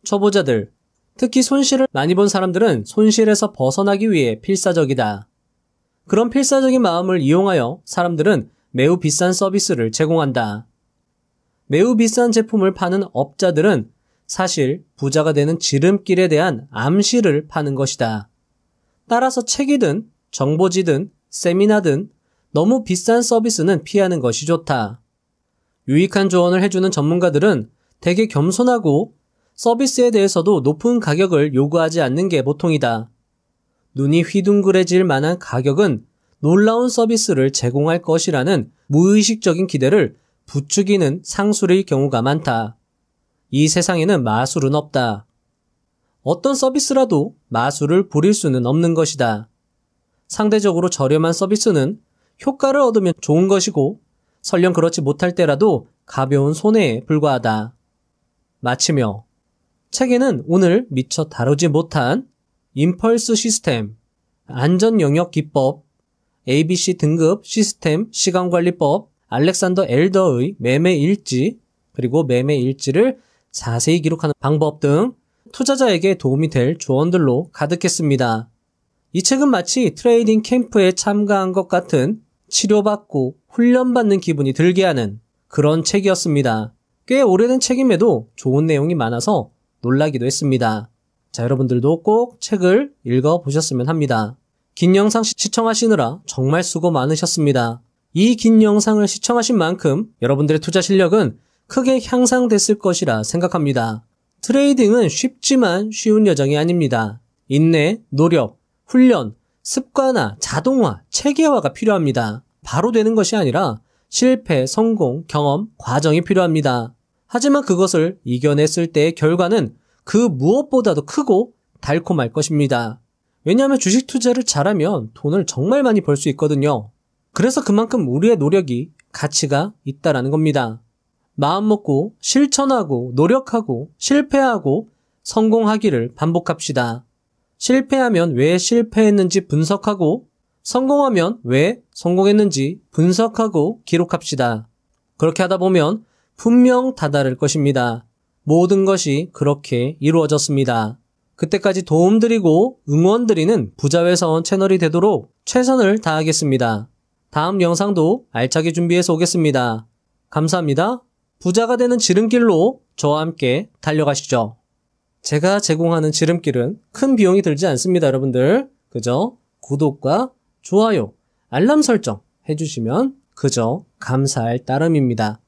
초보자들, 특히 손실을 많이 본 사람들은 손실에서 벗어나기 위해 필사적이다. 그런 필사적인 마음을 이용하여 사람들은 매우 비싼 서비스를 제공한다. 매우 비싼 제품을 파는 업자들은 사실 부자가 되는 지름길에 대한 암시를 파는 것이다. 따라서 책이든 정보지든 세미나든 너무 비싼 서비스는 피하는 것이 좋다. 유익한 조언을 해주는 전문가들은 되게 겸손하고 서비스에 대해서도 높은 가격을 요구하지 않는 게 보통이다. 눈이 휘둥그레질 만한 가격은 놀라운 서비스를 제공할 것이라는 무의식적인 기대를 부추기는 상술일 경우가 많다. 이 세상에는 마술은 없다. 어떤 서비스라도 마술을 부릴 수는 없는 것이다. 상대적으로 저렴한 서비스는 효과를 얻으면 좋은 것이고 설령 그렇지 못할 때라도 가벼운 손해에 불과하다. 마치며 책에는 오늘 미처 다루지 못한 임펄스 시스템, 안전영역 기법, ABC 등급 시스템 시간관리법, 알렉산더 엘더의 매매일지, 그리고 매매일지를 자세히 기록하는 방법 등 투자자에게 도움이 될 조언들로 가득했습니다. 이 책은 마치 트레이딩 캠프에 참가한 것 같은 치료받고 훈련받는 기분이 들게 하는 그런 책이었습니다. 꽤 오래된 책임에도 좋은 내용이 많아서 놀라기도 했습니다. 자, 여러분들도 꼭 책을 읽어보셨으면 합니다. 긴 영상 시청하시느라 정말 수고 많으셨습니다. 이 긴 영상을 시청하신 만큼 여러분들의 투자 실력은 크게 향상됐을 것이라 생각합니다. 트레이딩은 쉽지만 쉬운 여정이 아닙니다. 인내, 노력, 훈련, 습관화, 자동화, 체계화가 필요합니다. 바로 되는 것이 아니라 실패, 성공, 경험, 과정이 필요합니다. 하지만 그것을 이겨냈을 때의 결과는 그 무엇보다도 크고 달콤할 것입니다. 왜냐하면 주식 투자를 잘하면 돈을 정말 많이 벌 수 있거든요. 그래서 그만큼 우리의 노력이 가치가 있다라는 겁니다. 마음 먹고 실천하고 노력하고 실패하고 성공하기를 반복합시다. 실패하면 왜 실패했는지 분석하고 성공하면 왜 성공했는지 분석하고 기록합시다. 그렇게 하다 보면 분명 다다를 것입니다. 모든 것이 그렇게 이루어졌습니다. 그때까지 도움드리고 응원드리는 부자회사원 채널이 되도록 최선을 다하겠습니다. 다음 영상도 알차게 준비해서 오겠습니다. 감사합니다. 부자가 되는 지름길로 저와 함께 달려가시죠. 제가 제공하는 지름길은 큰 비용이 들지 않습니다, 여러분들. 그저 구독과 좋아요, 알람 설정 해주시면 그저 감사할 따름입니다.